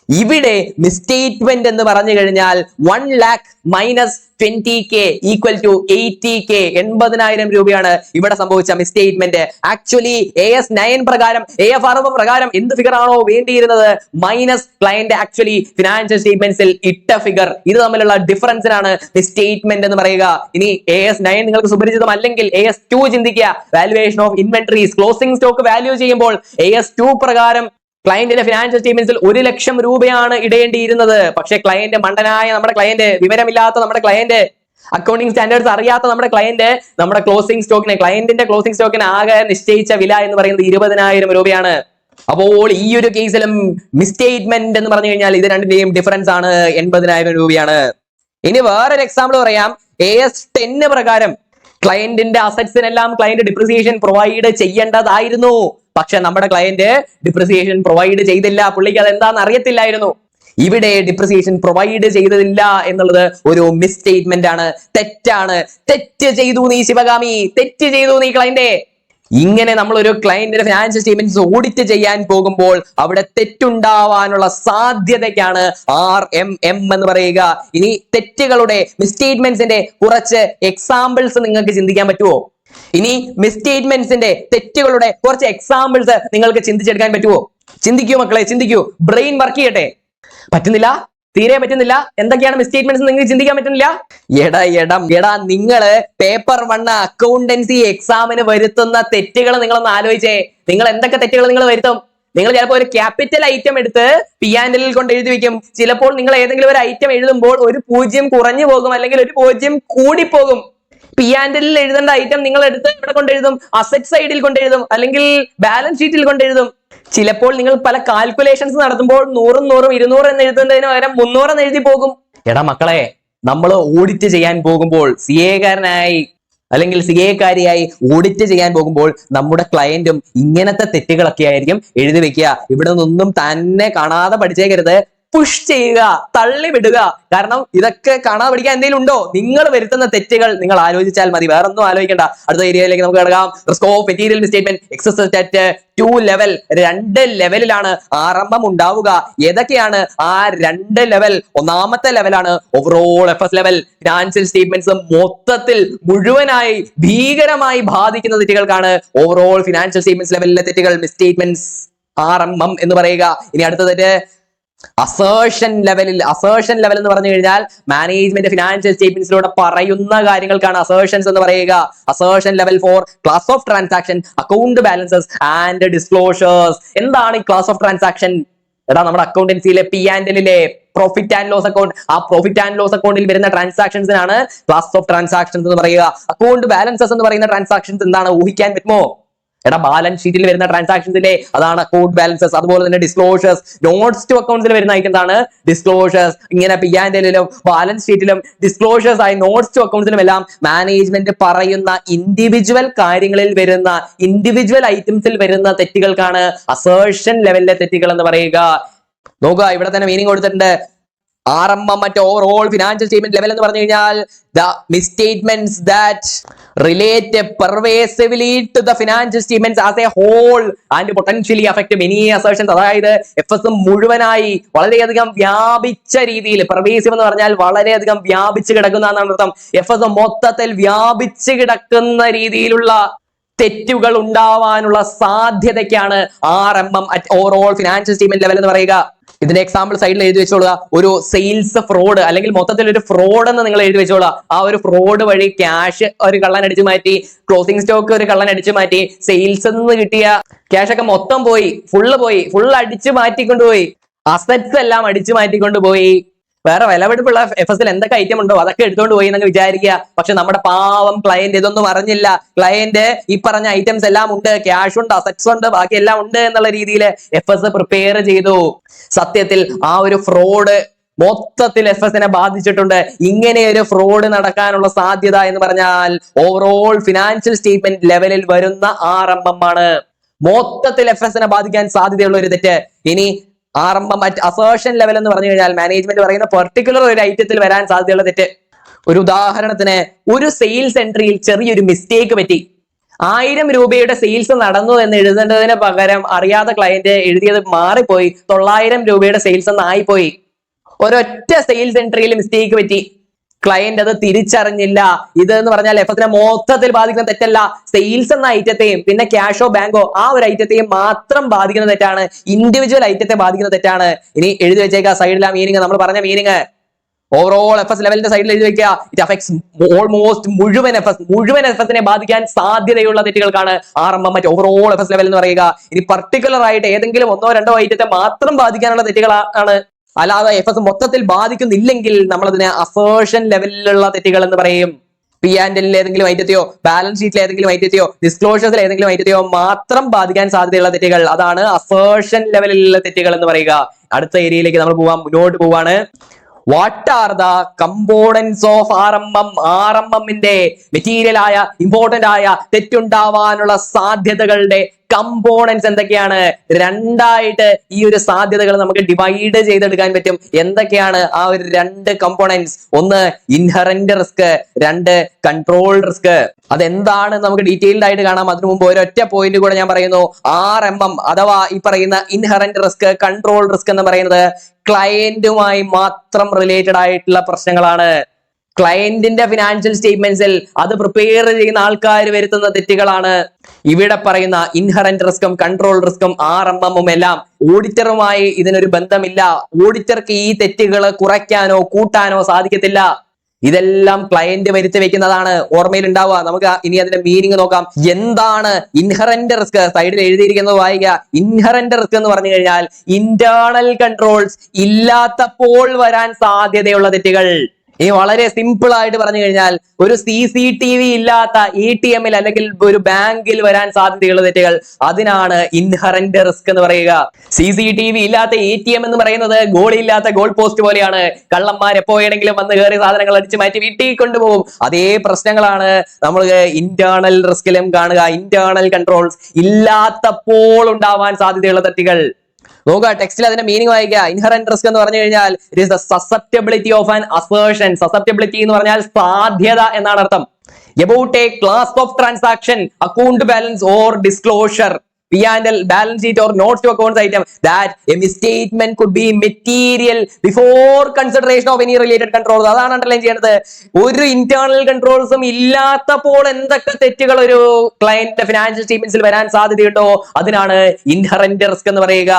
ഇവിടെ മിസ്റ്റേറ്റ്മെന്റ് എന്ന് പറഞ്ഞു കഴിഞ്ഞാൽ 1 lakh minus 20K equal to 80K, 80,000 രൂപയാണ് ഇവിടെ സംഭവിച്ച മിസ്റ്റേറ്റ്മെന്റ്. ആക്ച്വലി AS9 പ്രകാരം, AFR പ്രകാരം എന്ത് ഫിഗർ ആണോ വേണ്ടിയിരുന്നത് മൈനസ് ക്ലയന്റ് ആക്ച്വലി ഫിനാൻഷ്യൽ സ്റ്റേറ്റ്മെന്റ്സിൽ ഇട്ട ഫിഗർ. ഇത് തമ്മിലുള്ള ഡിഫറൻസിനാണ് മിസ്റ്റേറ്റ്മെന്റ് എന്ന് പറയുക. ഇനി AS9 നിങ്ങൾക്ക് സുപരിചിതം അല്ലെങ്കിൽ AS2 ചിന്തിക്കുക. Valuation of inventories, closing stock value ചെയ്യുമ്പോൾ AS2 പ്രകാരം ക്ലയന്റിന്റെ ഫിനാൻഷ്യൽ സ്റ്റേറ്റ്മെന്റ്സിൽ 1 ലക്ഷം രൂപയാണ് ഇടേണ്ടിയിരുന്നത്. പക്ഷേ ക്ലയന്റ് മണ്ടനായ നമ്മുടെ ക്ലയന്റ്, വിവരമില്ലാത്ത നമ്മുടെ ക്ലയന്റ്, അക്കൗണ്ടിങ് സ്റ്റാൻഡേർഡ്സ് അറിയാത്ത നമ്മുടെ ക്ലയന്റ് നമ്മുടെ ക്ലയന്റിന്റെ ക്ലോസിംഗ് സ്റ്റോക്കിന് ആകെ നിശ്ചയിച്ച വില എന്ന് പറയുന്നത് 20,000 രൂപയാണ്. അപ്പോൾ ഈ ഒരു കേസിലും മിസ്റ്റേറ്റ്മെന്റ് എന്ന് പറഞ്ഞു കഴിഞ്ഞാൽ ഇത് രണ്ടിന്റെയും ഡിഫറൻസ് ആണ് 80,000 രൂപയാണ്. ഇനി വേറൊരു എക്സാമ്പിൾ പറയാം. AS10 പ്രകാരം ക്ലയന്റിന്റെ അസറ്റ്സിനെല്ലാം ക്ലയന്റ് ഡിപ്രിസിയേഷൻ പ്രൊവൈഡ് ചെയ്യേണ്ടതായിരുന്നു. പക്ഷെ നമ്മുടെ ക്ലയന്റ് ഡിപ്രിസിയേഷൻ പ്രൊവൈഡ് ചെയ്തില്ല. പുള്ളിക്ക് അത് എന്താണെന്ന് അറിയത്തില്ലായിരുന്നു. ഇവിടെ ഡിപ്രിസിയേഷൻ പ്രൊവൈഡ് ചെയ്തില്ല എന്നുള്ളത് ഒരു മിസ്റ്റേറ്റ്മെന്റ് ആണ്, തെറ്റാണ്. തെറ്റ് ചെയ്തു നീ ശിവകാമി, തെറ്റ് ചെയ്തു നീ ക്ലയന്റ്. ഇങ്ങനെ നമ്മൾ ഒരു ക്ലയന്റിന്റെ ഫിനാൻഷ്യൽ സ്റ്റേറ്റ്മെന്റ്സ് ഓഡിറ്റ് ചെയ്യാൻ പോകുമ്പോൾ അവിടെ തെറ്റുണ്ടാവാനുള്ള സാധ്യതയ്ക്കാണ് RMM എന്ന് പറയുക. ഇനി തെറ്റുകളുടെ, മിസ്റ്റേറ്റ്മെന്റ്സിന്റെ കുറച്ച് എക്സാമ്പിൾസ് നിങ്ങൾക്ക് ചിന്തിക്കാൻ പറ്റുമോ? ഇനി മിസ്റ്റേറ്റ്മെന്റ്സിന്റെ തെറ്റുകളുടെ കുറച്ച് എക്സാമ്പിൾസ് നിങ്ങൾക്ക് ചിന്തിച്ചെടുക്കാൻ പറ്റുമോ? ചിന്തിക്കൂ മക്കളെ, ചിന്തിക്കൂ. ബ്രെയിൻ വർക്ക് ചെയ്യട്ടെ. പറ്റുന്നില്ല, തീരെ പറ്റുന്നില്ല. എന്തൊക്കെയാണ് മിസ്റ്റേറ്റ്മെന്റ്സ് നിങ്ങൾക്ക് ചിന്തിക്കാൻ പറ്റുന്നില്ല? എടാ നിങ്ങള് പേപ്പർ 1 അക്കൗണ്ടൻസി എക്സാമിന് വരുത്തുന്ന തെറ്റുകൾ നിങ്ങളൊന്ന് ആലോചിച്ചേ. നിങ്ങൾ എന്തൊക്കെ തെറ്റുകൾ നിങ്ങൾ വരുത്തും? നിങ്ങൾ ചിലപ്പോൾ ഒരു ക്യാപിറ്റൽ ഐറ്റം എടുത്ത് P&L കൊണ്ട് എഴുതി വെക്കും. ചിലപ്പോൾ നിങ്ങൾ ഏതെങ്കിലും ഒരു ഐറ്റം എഴുതുമ്പോൾ ഒരു 0 കുറഞ്ഞു പോകും, അല്ലെങ്കിൽ ഒരു 0 കൂടിപ്പോകും. P&L എഴുതേണ്ട ഐറ്റം നിങ്ങൾ എടുത്ത് ഇവിടെ കൊണ്ടെഴുതും, അസറ്റ് സൈഡിൽ കൊണ്ടെഴുതും, അല്ലെങ്കിൽ ബാലൻസ് ഷീറ്റിൽ കൊണ്ടെഴുതും. ചിലപ്പോൾ നിങ്ങൾ പല കാൽക്കുലേഷൻസ് നടത്തുമ്പോൾ 100 200 എന്ന് എഴുതുന്നതിന് പകരം 300 എന്ന് എഴുതി പോകും. എടാ മക്കളെ, നമ്മൾ ഓഡിറ്റ് ചെയ്യാൻ പോകുമ്പോൾ, CA-കാരനായി അല്ലെങ്കിൽ CA-കാരിയായി ഓഡിറ്റ് ചെയ്യാൻ പോകുമ്പോൾ നമ്മുടെ ക്ലയന്റും ഇങ്ങനത്തെ തെറ്റുകളൊക്കെ ആയിരിക്കും എഴുതി വെക്കുക. ഇവിടെ നിന്നൊന്നും തന്നെ കാണാതെ പഠിച്ചേക്കരുത്. പുഷ് ചെയ്യുക, തള്ളി വിടുക. കാരണം ഇതൊക്കെ കാണാതെ പഠിക്കാൻ എന്തെങ്കിലും ഉണ്ടോ? നിങ്ങൾ വരുത്തുന്ന തെറ്റുകൾ നിങ്ങൾ ആലോചിച്ചാൽ മതി, വേറെ ഒന്നും ആലോചിക്കേണ്ട. അടുത്ത ഏരിയയിലേക്ക് നമുക്ക് കിടക്കാം. Risk of material misstatement exists at 2 level, 2 ലെവലിലാണ് RMM ഉണ്ടാവുക. ഏതൊക്കെയാണ് ആ 2 ലെവൽ? ഒന്നാമത്തെ ലെവലാണ് overall FS level. Financial statements മൊത്തത്തിൽ മുഴുവനായി ഭീകരമായി ബാധിക്കുന്ന തെറ്റുകൾക്കാണ് ഓവറോൾ ഫിനാൻഷ്യൽ സ്റ്റേറ്റ്മെന്റ്സ് ലെവലിലെ തെറ്റുകൾ മിസ്റ്റേറ്റ്മെന്റ്സ് RMM എന്ന് പറയുക. ഇനി അടുത്ത തെറ്റ് അസേർഷൻ ലെവൽ എന്ന് പറഞ്ഞു കഴിഞ്ഞാൽ മാനേജ്മെന്റ് ഫിനാൻഷ്യൽ സ്റ്റേറ്റ്മെന്റ്സിലൂടെ പറയുന്ന കാര്യങ്ങൾക്കാണ് അസേർഷൻസ് എന്ന് പറയുക. Assertion level for class of transaction, account balances and disclosures. എന്താണ് ഈ ക്ലാസ് ഓഫ് ട്രാൻസാക്ഷൻ? എടാ നമ്മുടെ അക്കൗണ്ടൻസിയിലെ P&L-ലെ പ്രോഫിറ്റ് ആൻഡ് ലോസ് അക്കൗണ്ട്, ആ പ്രോഫിറ്റ് ആൻഡ് ലോസ് അക്കൗണ്ടിൽ വരുന്ന ട്രാൻസാക്ഷൻസിനാണ് ക്ലാസ് ഓഫ് ട്രാൻസാക്ഷൻസ് എന്ന് പറയുക. അക്കൗണ്ട് ബാലൻസസ് എന്ന് പറയുന്ന ട്രാൻസാക്ഷൻസ് എന്താണ്? ഊഹിക്കാൻ പറ്റുമോ? എടാ ബാലൻസ് ഷീറ്റിൽ വരുന്ന ട്രാൻസാക്ഷൻസിലെ അതാണ് അക്കൗണ്ട് ബാലൻസസ്. അതുപോലെ തന്നെ ഡിസ്ക്ലോഷേഴ്സ്, നോട്ട്സ് ടു അക്കൗണ്ട്സിൽ വരുന്ന ഐറ്റംസ് ആണ് ഡിസ്ക്ലോഷേഴ്സ്. ഇങ്ങനെ P&L-ലും ബാലൻസ് ഷീറ്റിലും ഡിസ്ക്ലോഷേഴ്സ് ആയി നോട്ട്സ് ടു അക്കൗണ്ട്സിലും എല്ലാം മാനേജ്മെന്റ് പറയുന്ന ഇൻഡിവിജ്വൽ കാര്യങ്ങളിൽ വരുന്ന, ഇൻഡിവിജ്വൽ ഐറ്റംസിൽ വരുന്ന തെറ്റുകൾക്കാണ് അസേർഷൻ ലെവലിലെ തെറ്റുകൾ എന്ന് പറയുക. നോക്കുക, ഇവിടെ തന്നെ മീനിങ് കൊടുത്തിട്ടുണ്ട്. RMM at overall financial statement level എന്ന് പറഞ്ഞു കഴിഞ്ഞാൽ the misstatements that relate pervasively to the financial statements as a whole and potentially affect many assertions. അതായത് FS മുഴുവനായി വളരെയധികം വ്യാപിച്ച രീതിയിൽ, pervasive എന്ന് പറഞ്ഞാൽ വളരെയധികം വ്യാപിച്ചു കിടക്കുന്ന എന്നാണ് അർത്ഥം. FS മൊത്തത്തിൽ വ്യാപിച്ചു കിടക്കുന്ന രീതിയിലുള്ള തെറ്റുകൾ ഉണ്ടാവാനുള്ള സാധ്യതയ്ക്കാണ് RMM at overall financial statement level എന്ന് പറയുക. ഇതിന്റെ എക്സാമ്പിൾ സൈഡിൽ എഴുതി വെച്ചോളുക. ഒരു സെയിൽസ് ഫ്രോഡ് അല്ലെങ്കിൽ മൊത്തത്തിൽ ഒരു ഫ്രോഡ് എന്ന് നിങ്ങൾ എഴുതി വെച്ചോളുക. ആ ഒരു ഫ്രോഡ് വഴി ക്യാഷ് ഒരു കള്ളൻ അടിച്ചു മാറ്റി, ക്ലോസിംഗ് സ്റ്റോക്ക് ഒരു കള്ളൻ അടിച്ചു മാറ്റി, സെയിൽസ് നിന്ന് കിട്ടിയ ക്യാഷ് ഒക്കെ മൊത്തം പോയി, ഫുൾ അടിച്ചു മാറ്റിക്കൊണ്ടുപോയി, അസറ്റ്സ് എല്ലാം അടിച്ചു മാറ്റിക്കൊണ്ടുപോയി. വേറെ വിലപിടിപ്പുള്ള FS എന്തൊക്കെ ഐറ്റം ഉണ്ടോ അതൊക്കെ എടുത്തുകൊണ്ട് പോയി എന്നങ്ങ് വിചാരിക്കുക. പക്ഷെ നമ്മുടെ പാവം ക്ലയന്റ് ഇതൊന്നും അറിഞ്ഞില്ല. ക്ലയന്റ് ഈ പറഞ്ഞ ഐറ്റംസ് എല്ലാം ഉണ്ട്, ക്യാഷ് ഉണ്ട്, അസറ്റ്സ് ഉണ്ട്, ബാക്കി എല്ലാം ഉണ്ട് എന്നുള്ള രീതിയിൽ FS പ്രിപ്പയർ ചെയ്തു. സത്യത്തിൽ ആ ഒരു ഫ്രോഡ് മൊത്തത്തിൽ FS ബാധിച്ചിട്ടുണ്ട്. ഇങ്ങനെ ഒരു ഫ്രോഡ് നടക്കാനുള്ള സാധ്യത എന്ന് പറഞ്ഞാൽ ഓവറോൾ ഫിനാൻഷ്യൽ സ്റ്റേറ്റ്മെന്റ് ലെവലിൽ വരുന്ന RMM ആണ്. മൊത്തത്തിൽ FS ബാധിക്കാൻ സാധ്യതയുള്ള ഒരു തെറ്റ്. ഇനി RMM അറ്റ് അസേർഷൻ ലെവൽ എന്ന് പറഞ്ഞു കഴിഞ്ഞാൽ മാനേജ്മെന്റ് പറയുന്ന പെർട്ടിക്കുലർ ഒരു ഐറ്റത്തിൽ വരാൻ സാധ്യതയുള്ള തെറ്റ്. ഒരു ഉദാഹരണത്തിന്, ഒരു സെയിൽസ് എൻട്രിയിൽ ചെറിയൊരു മിസ്റ്റേക്ക് പറ്റി. 1000 രൂപയുടെ സെയിൽസ് നടന്നു എന്ന് എഴുതേണ്ടതിന് പകരം അറിയാതെ ക്ലയന്റ് എഴുതിയത് മാറിപ്പോയി, 900 രൂപയുടെ സെയിൽസ് എന്ന് ആയിപ്പോയി. ഒരൊറ്റ സെയിൽസ് എൻട്രിയിൽ മിസ്റ്റേക്ക് പറ്റി, ക്ലയന്റ് അത് തിരിച്ചറിഞ്ഞില്ല. ഇത് എന്ന് പറഞ്ഞാൽ FS മൊത്തത്തിൽ ബാധിക്കുന്ന തെറ്റല്ല, സെയിൽസ് എന്ന ഐറ്റത്തെയും പിന്നെ ക്യാഷോ ബാങ്കോ ആ ഒരു ഐറ്റത്തെയും മാത്രം ബാധിക്കുന്ന തെറ്റാണ്, ഇൻഡിവിജ്വൽ ഐറ്റത്തെ ബാധിക്കുന്ന തെറ്റാണ്. ഇനി എഴുതി വെച്ചേക്ക സൈഡിലെ മീനിങ്, നമ്മൾ പറഞ്ഞ മീനിങ് ഓവറോൾ FS ലെവലിന്റെ സൈഡിൽ എഴുതി വെക്കുക. ഇറ്റ് അഫക്ട്സ് ഓൾമോസ്റ്റ് മുഴുവൻ FS ബാധിക്കാൻ സാധ്യതയുള്ള തെറ്റുകൾക്കാണ് RMM at overall FS level എന്ന് പറയുക. ഇനി പർട്ടിക്കുലർ ആയിട്ട് ഏതെങ്കിലും ഒന്നോ രണ്ടോ ഐറ്റത്തെ മാത്രം ബാധിക്കാനുള്ള തെറ്റുകളാണ്, അല്ലാതെ FS മൊത്തത്തിൽ ബാധിക്കുന്നില്ലെങ്കിൽ നമ്മൾ അതിനെ അസേർഷൻ ലെവലിലുള്ള തെറ്റുകൾ എന്ന് പറയും. P&L ഏതെങ്കിലും ഐറ്റത്തെയോ ബാലൻസ് ഷീറ്റിൽ ഏതെങ്കിലും ഐറ്റത്തെയോ ഡിസ്ക്ലോഷേഴ്സിൽ ഏതെങ്കിലും ഐറ്റത്തെയോ മാത്രം ബാധിക്കാൻ സാധ്യതയുള്ള തെറ്റുകൾ, അതാണ് അസേർഷൻ ലെവലിലുള്ള തെറ്റുകൾ എന്ന് പറയുക. അടുത്ത ഏരിയയിലേക്ക് നമ്മൾ മുന്നോട്ട് പോവാണ്. What are the components of RMM? RMM-ന്റെ മെറ്റീരിയൽ ആയ ഇമ്പോർട്ടന്റ് ആയ തെറ്റുണ്ടാവാനുള്ള സാധ്യതകളുടെ കമ്പോണൻസ് എന്തൊക്കെയാണ്? രണ്ടായിട്ട് ഈ ഒരു സാധ്യതകൾ നമുക്ക് ഡിവൈഡ് ചെയ്തെടുക്കാൻ പറ്റും. എന്തൊക്കെയാണ് ആ ഒരു രണ്ട് കമ്പോണൻസ്? ഒന്ന് ഇൻഹറന്റ് റിസ്ക്, രണ്ട് കൺട്രോൾ റിസ്ക്. അതെന്താണ് നമുക്ക് ഡീറ്റെയിൽഡ് ആയിട്ട് കാണാം. അതിനു മുമ്പ് ഒരൊറ്റ പോയിന്റ് കൂടെ ഞാൻ പറയുന്നു. RMM അഥവാ ഈ പറയുന്ന ഇൻഹറന്റ് റിസ്ക്, കൺട്രോൾ റിസ്ക് എന്ന് പറയുന്നത് ക്ലയന്റുമായി മാത്രം റിലേറ്റഡ് ആയിട്ടുള്ള പ്രശ്നങ്ങളാണ്. ക്ലയന്റിന്റെ ഫിനാൻഷ്യൽ സ്റ്റേറ്റ്മെന്റ്സിൽ അത് പ്രിപ്പയർ ചെയ്യുന്ന ആൾക്കാർ വരുത്തുന്ന തെറ്റുകളാണ്. ഇവിടെ പറയുന്ന ഇൻഹറന്റ് റിസ്കും കൺട്രോൾ റിസ്കും RMM എല്ലാം ഓഡിറ്ററുമായി ഇതിനൊരു ബന്ധമില്ല. ഓഡിറ്റർക്ക് ഈ തെറ്റുകൾ കുറയ്ക്കാനോ കൂട്ടാനോ സാധിക്കത്തില്ല. ഇതെല്ലാം ക്ലയന്റ് വരുത്തി വെക്കുന്നതാണ്. ഓർമ്മയിൽ ഉണ്ടാവുക. നമുക്ക് ഇനി അതിന്റെ മീനിങ് നോക്കാം. എന്താണ് ഇൻഹറന്റ് റിസ്ക്? സൈഡിൽ എഴുതിയിരിക്കുന്നത് വായിക്കുക. ഇൻഹറന്റ് റിസ്ക് എന്ന് പറഞ്ഞു കഴിഞ്ഞാൽ ഇന്റേണൽ കൺട്രോൾസ് ഇല്ലാത്തപ്പോൾ വരാൻ സാധ്യതയുള്ള തെറ്റുകൾ. ഇനി വളരെ സിമ്പിൾ ആയിട്ട് പറഞ്ഞു കഴിഞ്ഞാൽ ഒരു CCTV ഇല്ലാത്ത ATM അല്ലെങ്കിൽ ഒരു ബാങ്കിൽ വരാൻ സാധ്യതയുള്ള തെറ്റുകൾ, അതിനാണ് ഇൻഹറന്റ് റിസ്ക് എന്ന് പറയുക. CCTV ഇല്ലാത്ത ATM എന്ന് പറയുന്നത് ഗോളില്ലാത്ത ഗോൾ പോസ്റ്റ് പോലെയാണ്. കള്ളന്മാർ എപ്പോഴെങ്കിലും വന്ന് കയറി സാധനങ്ങൾ അടിച്ചു മാറ്റി വീട്ടിൽ കൊണ്ടുപോകും. അതേ പ്രശ്നങ്ങളാണ് നമ്മൾ ഇന്റേണൽ റിസ്കിലും കാണുക. ഇന്റേണൽ കൺട്രോൾസ് ഇല്ലാത്തപ്പോൾ ഉണ്ടാവാൻ സാധ്യതയുള്ള തെറ്റുകൾ നോക്കുക. ടെക്സ്റ്റിൽ അതിന്റെ മീനിങ് വായിക്കുക. ഇൻഹറന്റ് റിസ്ക് എന്ന് പറഞ്ഞു കഴിഞ്ഞാൽ it is the susceptibility of an assertion. Susceptibility എന്ന് പറഞ്ഞാൽ സാധ്യത എന്നാണ് അർത്ഥം. about a class of transaction, account balance or disclosure, P&L, balance sheet or notes to accounts item, that a misstatement could be material before consideration of any related controls. അതാണ് underline ചെയ്യുന്നത്. ഒരു internal കൺട്രോൾസും ഇല്ലാത്തപ്പോൾ എന്തൊക്കെ തെറ്റുകൾ ഒരു client financial സ്റ്റേറ്റ്മെന്റ്സിൽ വരാൻ സാധ്യതയുണ്ടോ അതിനാണ് ഇൻഹറന്റ് റിസ്ക് എന്ന് പറയുക.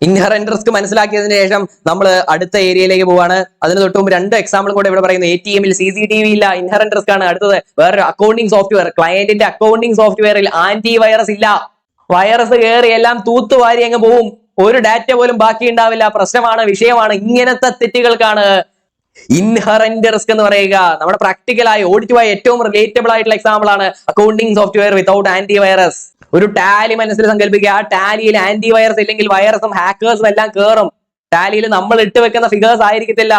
ഇൻഹറന്റ് റിസ്ക് മനസ്സിലാക്കിയതിനു ശേഷം നമ്മൾ അടുത്ത ഏരിയയിലേക്ക് പോവാണ്. അതിന് തൊട്ട് മുമ്പ് രണ്ട് എക്സാമ്പിൾ കൂടെ ഇവിടെ പറയുന്നു. ATM-ൽ CCTV ഇല്ല, ഇൻഹറന്റ് റിസ്ക് ആണ്. അടുത്തത് വേറൊരു അക്കൗണ്ടിങ് സോഫ്റ്റ്വെയർ, ക്ലയന്റിന്റെ അക്കൗണ്ടിങ് സോഫ്റ്റ്വെയറിൽ ആന്റി വൈറസ് ഇല്ല. വൈറസ് കയറി എല്ലാം തൂത്തുവാരി അങ്ങ് പോവും, ഒരു ഡാറ്റ പോലും ബാക്കി ഉണ്ടാവില്ല. പ്രശ്നമാണ്, വിഷയമാണ്. ഇങ്ങനത്തെ തെറ്റുകൾക്കാണ് ഇൻഹറന്റ് റിസ്ക് എന്ന് പറയുക. നമ്മുടെ പ്രാക്ടിക്കലായി ഓഡിറ്റുമായി ഏറ്റവും റിലേറ്റബിൾ ആയിട്ടുള്ള എക്സാമ്പിൾ ആണ് accounting software without antivirus. ഒരു ടാലി മനസ്സിൽ സങ്കല്പിക്കുക. ആ ടാലിയിൽ ആന്റി വൈറസ് ഇല്ലെങ്കിൽ വൈറസും ഹാക്കേഴ്സും എല്ലാം കയറും. ടാലിയിൽ നമ്മൾ ഇട്ട് വെക്കുന്ന ഫിഗേഴ്സ് ആയിരിക്കത്തില്ല.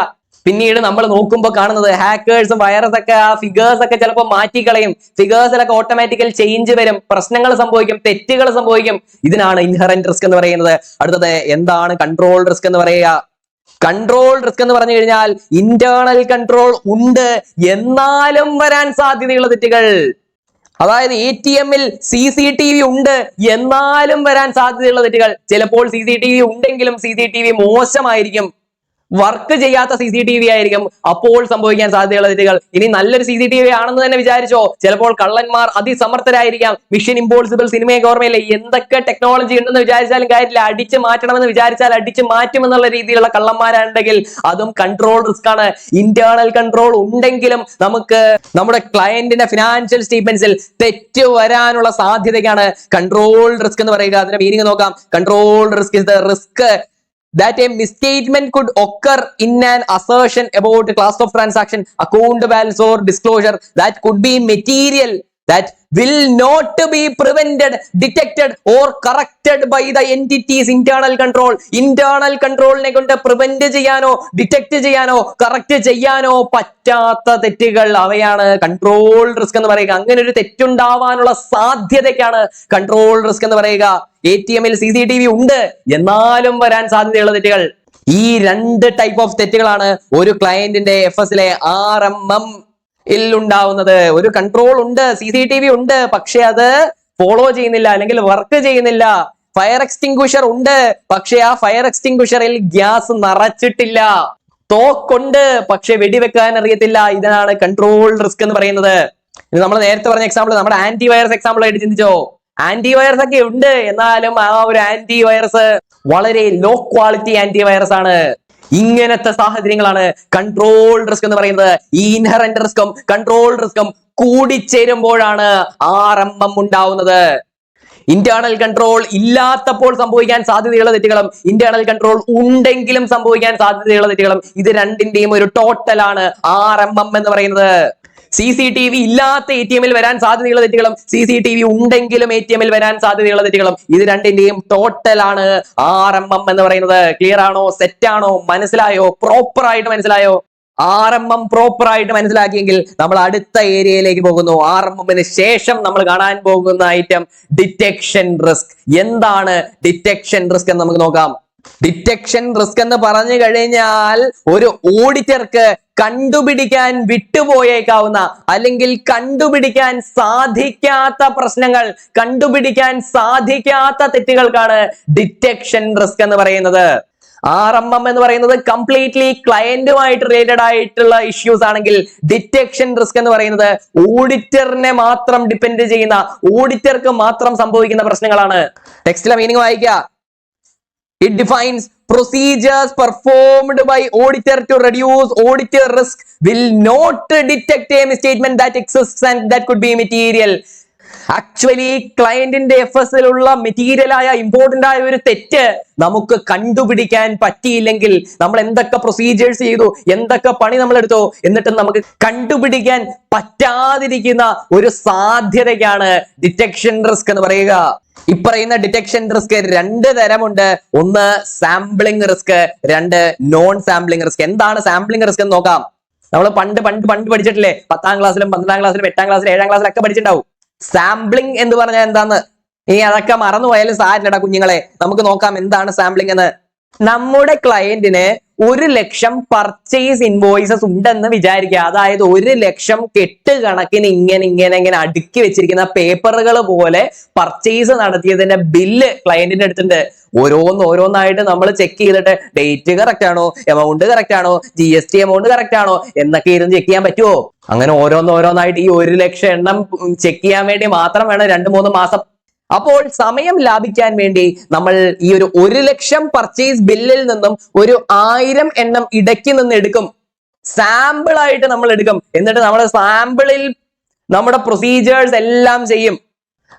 പിന്നീട് നമ്മൾ നോക്കുമ്പോൾ കാണുന്നത് ഹാക്കേഴ്സും വൈറസ് ഒക്കെ ആ ഫിഗേഴ്സ് ഒക്കെ ചിലപ്പോൾ മാറ്റിക്കളയും. ഫിഗേഴ്സിലൊക്കെ ഓട്ടോമാറ്റിക്കൽ ചേഞ്ച് വരും, പ്രശ്നങ്ങൾ സംഭവിക്കും, തെറ്റുകൾ സംഭവിക്കും. ഇതിനാണ് ഇൻഹറന്റ് റിസ്ക് എന്ന് പറയുന്നത്. അടുത്തത് എന്താണ് കൺട്രോൾ റിസ്ക് എന്ന് പറയുക. കൺട്രോൾ റിസ്ക് എന്ന് പറഞ്ഞു കഴിഞ്ഞാൽ ഇന്റേണൽ കൺട്രോൾ ഉണ്ട് എന്നാലും വരാൻ സാധ്യതയുള്ള തെറ്റുകൾ. അതായത് ATM-ൽ CCTV ഉണ്ട് എന്നാലും വരാൻ സാധ്യതയുള്ള തെറ്റുകൾ. ചിലപ്പോൾ CCTV ഉണ്ടെങ്കിലും CCTV മോശമായിരിക്കും, വർക്ക് ചെയ്യാത്ത CCTV ആയിരിക്കും. അപ്പോൾ സംഭവിക്കാൻ സാധ്യതയുള്ള തെറ്റുകൾ. ഇനി നല്ലൊരു CCTV ആണെന്ന് തന്നെ വിചാരിച്ചോ, ചിലപ്പോൾ കള്ളന്മാർ അതിസമർത്ഥരായിരിക്കാം. മിഷൻ ഇമ്പോസിബിൾ സിനിമയൊക്കെ ഓർമ്മയില്ലേ? എന്തൊക്കെ ടെക്നോളജി ഉണ്ടെന്ന് വിചാരിച്ചാലും കാര്യമില്ല, അടിച്ചു മാറ്റണമെന്ന് വിചാരിച്ചാൽ അടിച്ചു മാറ്റുമെന്നുള്ള രീതിയിലുള്ള കള്ളന്മാരുണ്ടെങ്കിൽ അതും കൺട്രോൾ റിസ്ക് ആണ്. ഇന്റേണൽ കൺട്രോൾ ഉണ്ടെങ്കിലും നമുക്ക് നമ്മുടെ ക്ലയന്റിന്റെ ഫിനാൻഷ്യൽ സ്റ്റേറ്റ്മെന്റ്സിൽ തെറ്റ് വരാനുള്ള സാധ്യതയാണ് കൺട്രോൾ റിസ്ക് എന്ന് പറയുക. അതിന്റെ മീനിങ് നോക്കാം. Control risk is the risk that a misstatement could occur in an assertion about a class of transaction, account balance or disclosure that could be material that will not be prevented, detected or corrected by the entity's internal control. Internal controlനെ കൊണ്ട് prevent ചെയ്യാനോ detect ചെയ്യാനോ correct ചെയ്യാനോ പറ്റാത്ത തെറ്റുകൾ, അവയാണ് control risk എന്ന് പറയുക. അങ്ങനെ ഒരു തെറ്റുണ്ടാവാനുള്ള സാധ്യതയ്ക്കാണ് കൺട്രോൾ റിസ്ക് എന്ന് പറയുക. ATM-ൽ CCTV ഉണ്ട്, എന്നാലും വരാൻ സാധ്യതയുള്ള തെറ്റുകൾ. ഈ രണ്ട് ടൈപ്പ് ഓഫ് തെറ്റുകളാണ് ഒരു ക്ലയന്റിന്റെ FS-ലെ RMM ഉണ്ടാവുന്നത്. ഒരു കൺട്രോൾ ഉണ്ട്, CCTV ഉണ്ട്, പക്ഷെ അത് ഫോളോ ചെയ്യുന്നില്ല അല്ലെങ്കിൽ വർക്ക് ചെയ്യുന്നില്ല. ഫയർ എക്സ്റ്റിംഗ്വിഷർ ഉണ്ട്, പക്ഷെ ആ ഫയർ എക്സ്റ്റിംഗ്വിഷറിൽ ഗ്യാസ് നിറച്ചിട്ടില്ല. തോക്കുണ്ട്, പക്ഷെ വെടിവെക്കാൻ അറിയത്തില്ല. ഇതാണ് കൺട്രോൾ റിസ്ക് എന്ന് പറയുന്നത്. ഇത് നമ്മൾ നേരത്തെ പറഞ്ഞ എക്സാമ്പിൾ നമ്മുടെ ആന്റി വൈറസ് എക്സാമ്പിൾ ആയിട്ട് ചിന്തിച്ചോ. ആന്റി വൈറസ് ഒക്കെ ഉണ്ട്, എന്നാലും ആ ഒരു ആന്റി വൈറസ് വളരെ ലോ ക്വാളിറ്റി ആന്റി വൈറസ് ആണ്. ഇങ്ങനത്തെ സാഹചര്യങ്ങളാണ് കൺട്രോൾ റിസ്ക് എന്ന് പറയുന്നത്. ഈ ഇൻഹറന്റ് റിസ്കും കൺട്രോൾ റിസ്കും കൂടിച്ചേരുമ്പോഴാണ് RMM ഉണ്ടാവുന്നത്. ഇന്റേണൽ കൺട്രോൾ ഇല്ലാത്തപ്പോൾ സംഭവിക്കാൻ സാധ്യതയുള്ള തെറ്റുകളും ഇന്റേണൽ കൺട്രോൾ ഉണ്ടെങ്കിലും സംഭവിക്കാൻ സാധ്യതയുള്ള തെറ്റുകളും, ഇത് രണ്ടിന്റെയും ഒരു ടോട്ടലാണ് RMM എന്ന് പറയുന്നത്. CCTV ഇല്ലാത്ത ATM-ൽ വരാൻ സാധ്യതയുള്ള തെറ്റുകളും CCTV ഉണ്ടെങ്കിലും ATM-ൽ വരാൻ സാധ്യതയുള്ള തെറ്റുകളും, ഇത് രണ്ടിന്റെയും ടോട്ടലാണ് RMM എന്ന് പറയുന്നത്. ക്ലിയർ ആണോ? സെറ്റ് ആണോ? മനസ്സിലായോ? പ്രോപ്പർ ആയിട്ട് മനസ്സിലായോ? RMM പ്രോപ്പർ ആയിട്ട് മനസ്സിലാക്കിയെങ്കിൽ നമ്മൾ അടുത്ത ഏരിയയിലേക്ക് പോകുന്നു. RMM-ന് ശേഷം നമ്മൾ കാണാൻ പോകുന്ന ഐറ്റം ഡിറ്റക്ഷൻ റിസ്ക്. എന്താണ് ഡിറ്റക്ഷൻ റിസ്ക് എന്ന് നമുക്ക് നോക്കാം. ഡിറ്റക്ഷൻ റിസ്ക് എന്ന് പറഞ്ഞു കഴിഞ്ഞാൽ ഒരു ഓഡിറ്റർക്ക് കണ്ടുപിടിക്കാൻ വിട്ടുപോയേക്കാവുന്ന അല്ലെങ്കിൽ കണ്ടുപിടിക്കാൻ സാധിക്കാത്ത പ്രശ്നങ്ങൾ, കണ്ടുപിടിക്കാൻ സാധിക്കാത്ത തെറ്റുകൾക്കാണ് ഡിറ്റക്ഷൻ റിസ്ക് എന്ന് പറയുന്നത്. RMM എന്ന് പറയുന്നത് കംപ്ലീറ്റ്ലി ക്ലയന്റുമായിട്ട് റിലേറ്റഡ് ആയിട്ടുള്ള ഇഷ്യൂസ് ആണെങ്കിൽ, ഡിറ്റക്ഷൻ റിസ്ക് എന്ന് പറയുന്നത് ഓഡിറ്ററിനെ മാത്രം ഡിപ്പെൻഡ് ചെയ്യുന്ന, ഓഡിറ്റർക്ക് മാത്രം സംഭവിക്കുന്ന പ്രശ്നങ്ങളാണ്. ടെക്സ്റ്റിലെ മീനിങ് വായിക്കുക. It defines procedures performed by auditor to reduce auditor risk will not detect a misstatement that exists and that could be material. Actually ക്ലയന്റിന്റെ FS-ലുള്ള മെറ്റീരിയൽ ആയ ഇമ്പോർട്ടന്റ് ആയ ഒരു തെറ്റ് നമുക്ക് കണ്ടുപിടിക്കാൻ പറ്റിയില്ലെങ്കിൽ, നമ്മൾ എന്തൊക്കെ പ്രൊസീജിയേഴ്സ് ചെയ്തു, എന്തൊക്കെ പണി നമ്മൾ എടുത്തോ, എന്നിട്ടും നമുക്ക് കണ്ടുപിടിക്കാൻ പറ്റാതിരിക്കുന്ന ഒരു സാധ്യതയ്ക്കാണ് ഡിറ്റക്ഷൻ റിസ്ക് എന്ന് പറയുക. ഇപ്പറയുന്ന ഡിറ്റക്ഷൻ റിസ്ക് രണ്ട് തരമുണ്ട്. ഒന്ന് സാമ്പിളിംഗ് റിസ്ക്, രണ്ട് നോൺ സാമ്പിളിംഗ് റിസ്ക്. എന്താണ് സാമ്പിളിംഗ് റിസ്ക് എന്ന് നോക്കാം. നമ്മൾ പണ്ട് പഠിച്ചിട്ടില്ലേ? 10ാം ക്ലാസ്സിലും 12ാം ക്ലാസ്സിലും 8ാം ക്ലാസ്സിലും 7ാം ക്ലാസ്സിലും ഒക്കെ പഠിച്ചിട്ടുണ്ടാവും. സാമ്പിളിംഗ് എന്ന് പറഞ്ഞാൽ എന്താന്ന്. ഇനി അതൊക്കെ മറന്നുപോയാലും സാരില്ലടാ കുഞ്ഞുങ്ങളെ, നമുക്ക് നോക്കാം എന്താണ് സാമ്പിളിംഗ് എന്ന്. നമ്മുടെ ക്ലയന്റിന് 1,00,000 പർച്ചേസ് ഇൻവോയ്സസ് ഉണ്ടെന്ന് വിചാരിക്കുക. അതായത് 1,00,000 കെട്ടുകണക്കിന് ഇങ്ങനെ അടുക്കി വെച്ചിരിക്കുന്ന പേപ്പറുകൾ പോലെ പർച്ചേസ് നടത്തിയതിന്റെ ബില്ല് ക്ലയന്റിന്റെ അടുത്തുണ്ട്. ഓരോന്നായിട്ട് നമ്മൾ ചെക്ക് ചെയ്തിട്ട് ഡേറ്റ് കറക്റ്റ് ആണോ, എമൗണ്ട് കറക്റ്റ് ആണോ, GST എമൗണ്ട് കറക്റ്റ് ആണോ എന്നൊക്കെ ഇരുന്ന് ചെക്ക് ചെയ്യാൻ പറ്റുമോ? അങ്ങനെ ഓരോന്നായിട്ട് ഈ 1,00,000 എണ്ണം ചെക്ക് ചെയ്യാൻ വേണ്ടി മാത്രം വേണം 2-3 മാസം. അപ്പോൾ സമയം ലാഭിക്കാൻ വേണ്ടി നമ്മൾ ഈ ഒരു 1,00,000 പർച്ചേസ് ബില്ലിൽ നിന്നും ഒരു 1000 എണ്ണം ഇടയ്ക്ക് നിന്ന് എടുക്കും. സാമ്പിൾ ആയിട്ട് നമ്മൾ എടുക്കും. എന്നിട്ട് നമ്മൾ സാമ്പിളിൽ നമ്മുടെ പ്രൊസീജിയേഴ്സ് എല്ലാം ചെയ്യും.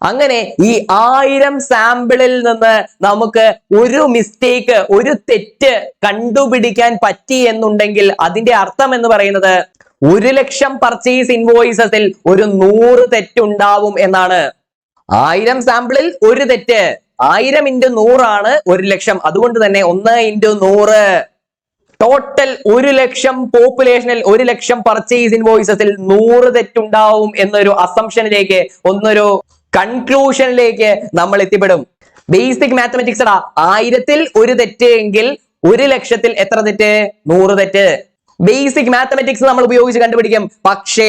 അങ്ങനെ ഈ 1000 സാമ്പിളിൽ നിന്ന് നമുക്ക് ഒരു മിസ്റ്റേക്ക്, ഒരു തെറ്റ് കണ്ടുപിടിക്കാൻ പറ്റി എന്നുണ്ടെങ്കിൽ അതിന്റെ അർത്ഥം എന്ന് പറയുന്നത് 1,00,000 പർച്ചേസ് ഇൻവോയ്സസിൽ ഒരു 100 തെറ്റുണ്ടാവും എന്നാണ്. 1000 സാമ്പിളിൽ ഒരു തെറ്റ്, 1000 × 100 ആണ് 1,00,000. അതുകൊണ്ട് തന്നെ 1 × 100 ടോട്ടൽ 1,00,000 പോപ്പുലേഷനിൽ 1,00,000 പർച്ചേസ് ഇൻവോയ്സസിൽ 100 തെറ്റുണ്ടാവും എന്നൊരു അസംഷനിലേക്ക്, ഒന്നൊരു കൺക്ലൂഷനിലേക്ക് നമ്മൾ എത്തിപ്പെടും. ബേസിക് മാത്തമാറ്റിക്സ് എടാ. 1000-ൽ ഒരു തെറ്റ് എങ്കിൽ 1,00,000-ൽ എത്ര തെറ്റ്? 100 തെറ്റ്. ബേസിക് മാത്തമാറ്റിക്സ് നമ്മൾ ഉപയോഗിച്ച് കണ്ടുപിടിക്കും. പക്ഷേ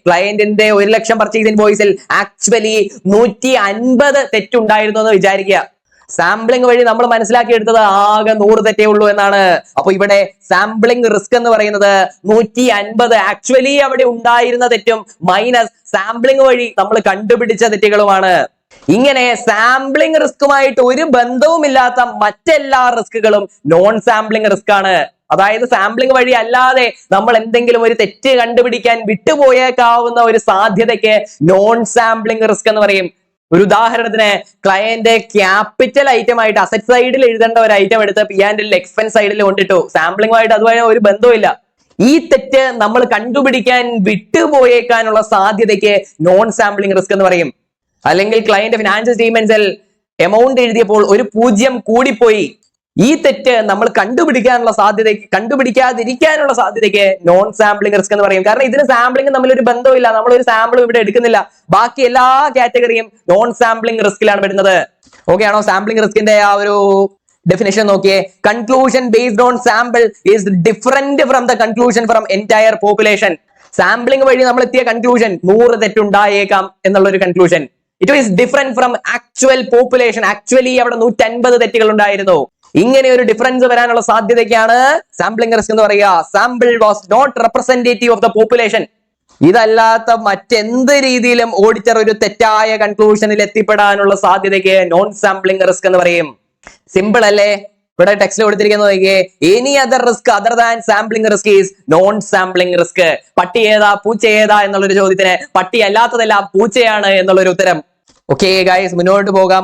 ക്ലയന്റിന്റെ 1,00,000 പർച്ചേസ് ഇൻവോയ്സിൽ ആക്ച്വലി 150 തെറ്റുണ്ടായിരുന്നു എന്ന് വിചാരിക്കുക. സാമ്പിളിംഗ് വഴി നമ്മൾ മനസ്സിലാക്കിയെടുത്തത് ആകെ 100 തെറ്റേ ഉള്ളൂ എന്നാണ്. അപ്പൊ ഇവിടെ സാമ്പിളിംഗ് റിസ്ക് എന്ന് പറയുന്നത് 150 ആക്ച്വലി അവിടെ ഉണ്ടായിരുന്ന തെറ്റും മൈനസ് സാമ്പിളിംഗ് വഴി നമ്മൾ കണ്ടുപിടിച്ച തെറ്റുകളുമാണ്. ഇങ്ങനെ സാമ്പിളിംഗ് റിസ്കുമായിട്ട് ഒരു ബന്ധവുമില്ലാത്ത മറ്റെല്ലാ റിസ്കുകളും നോൺ സാമ്പിളിംഗ് റിസ്ക് ആണ്. അതായത് സാമ്പിളിംഗ് വഴി അല്ലാതെ നമ്മൾ എന്തെങ്കിലും ഒരു തെറ്റ് കണ്ടുപിടിക്കാൻ വിട്ടുപോയേക്കാവുന്ന ഒരു സാധ്യതയ്ക്ക് നോൺ സാമ്പിളിംഗ് റിസ്ക് എന്ന് പറയും. ഒരു ഉദാഹരണത്തിന് ക്ലയന്റ് ക്യാപിറ്റൽ ഐറ്റം ആയിട്ട് അസറ്റ് സൈഡിൽ എഴുതേണ്ട ഒരു ഐറ്റം എടുത്ത് P&L എക്സ്പെൻസ് സൈഡിൽ കൊണ്ടിട്ടു. സാമ്പിളിംഗുമായിട്ട് അതുവഴി ഒരു ബന്ധവുമില്ല. ഈ തെറ്റ് നമ്മൾ കണ്ടുപിടിക്കാൻ വിട്ടുപോയേക്കാനുള്ള സാധ്യതയ്ക്ക് നോൺ സാമ്പിളിംഗ് റിസ്ക് എന്ന് പറയും. അല്ലെങ്കിൽ ക്ലയന്റ് ഫിനാൻഷ്യൽ സ്റ്റേറ്റ്മെന്റ്സിൽ എമൗണ്ട് എഴുതിയപ്പോൾ ഒരു 0 കൂടിപ്പോയി. ഈ തെറ്റ് നമ്മൾ കണ്ടുപിടിക്കാതിരിക്കാനുള്ള സാധ്യതയ്ക്ക് നോൺ സാമ്പിളിംഗ് റിസ്ക് എന്ന് പറയും. കാരണം ഇതിന് സാമ്പിളിംഗ് തമ്മിൽ ഒരു ബന്ധമില്ല. നമ്മൾ ഒരു സാമ്പിളും ഇവിടെ എടുക്കുന്നില്ല. ബാക്കി എല്ലാ കാറ്റഗറിയും നോൺ സാമ്പിളിംഗ് റിസ്കിലാണ് വരുന്നത്. ഓക്കെ ആണോ? സാമ്പിളിംഗ് റിസ്കിന്റെ ആ ഒരു ഡെഫിനേഷൻ നോക്കിയേ. Conclusion based on sample is different from the conclusion from entire population. Sampling വഴി നമ്മൾ എത്തിയ കൺക്ലൂഷൻ 100 തെറ്റുണ്ടായേക്കാം എന്നുള്ള ഒരു conclusion. It is different from actual population. Actually അവിടെ 150 തെറ്റുകൾ ഉണ്ടായിരുന്നു. ഇങ്ങനെ ഒരു ഡിഫറൻസ് വരാനുള്ള സാധ്യതയ്ക്കാണ് സാമ്പിളിംഗ് റിസ്ക് എന്ന് പറയുക. Sample was not representative of the population. ഇതല്ലാത്ത മറ്റെന്ത് രീതിയിലും ഓഡിറ്റർ ഒരു തെറ്റായ കൺക്ലൂഷനിൽ എത്തിപ്പെടാനുള്ള സാധ്യതയ്ക്ക് നോൺ സാമ്പിളിംഗ് റിസ്ക് എന്ന് പറയും. സിമ്പിൾ അല്ലേ? ഇവിടെ ടെക്സ്റ്റിൽ കൊടുത്തിരിക്കുന്നത് നോക്കിയേ. Any other risk other than sampling risk is non sampling risk. പട്ടി ഏതാ പൂച്ച ഏതാ എന്നുള്ളൊരു ചോദ്യത്തിന് പട്ടി അല്ലാത്തതെല്ലാം പൂച്ചയാണ് എന്നുള്ളൊരു ഉത്തരം. ഓക്കെ ഗൈസ്, മുന്നോട്ട് പോകാം.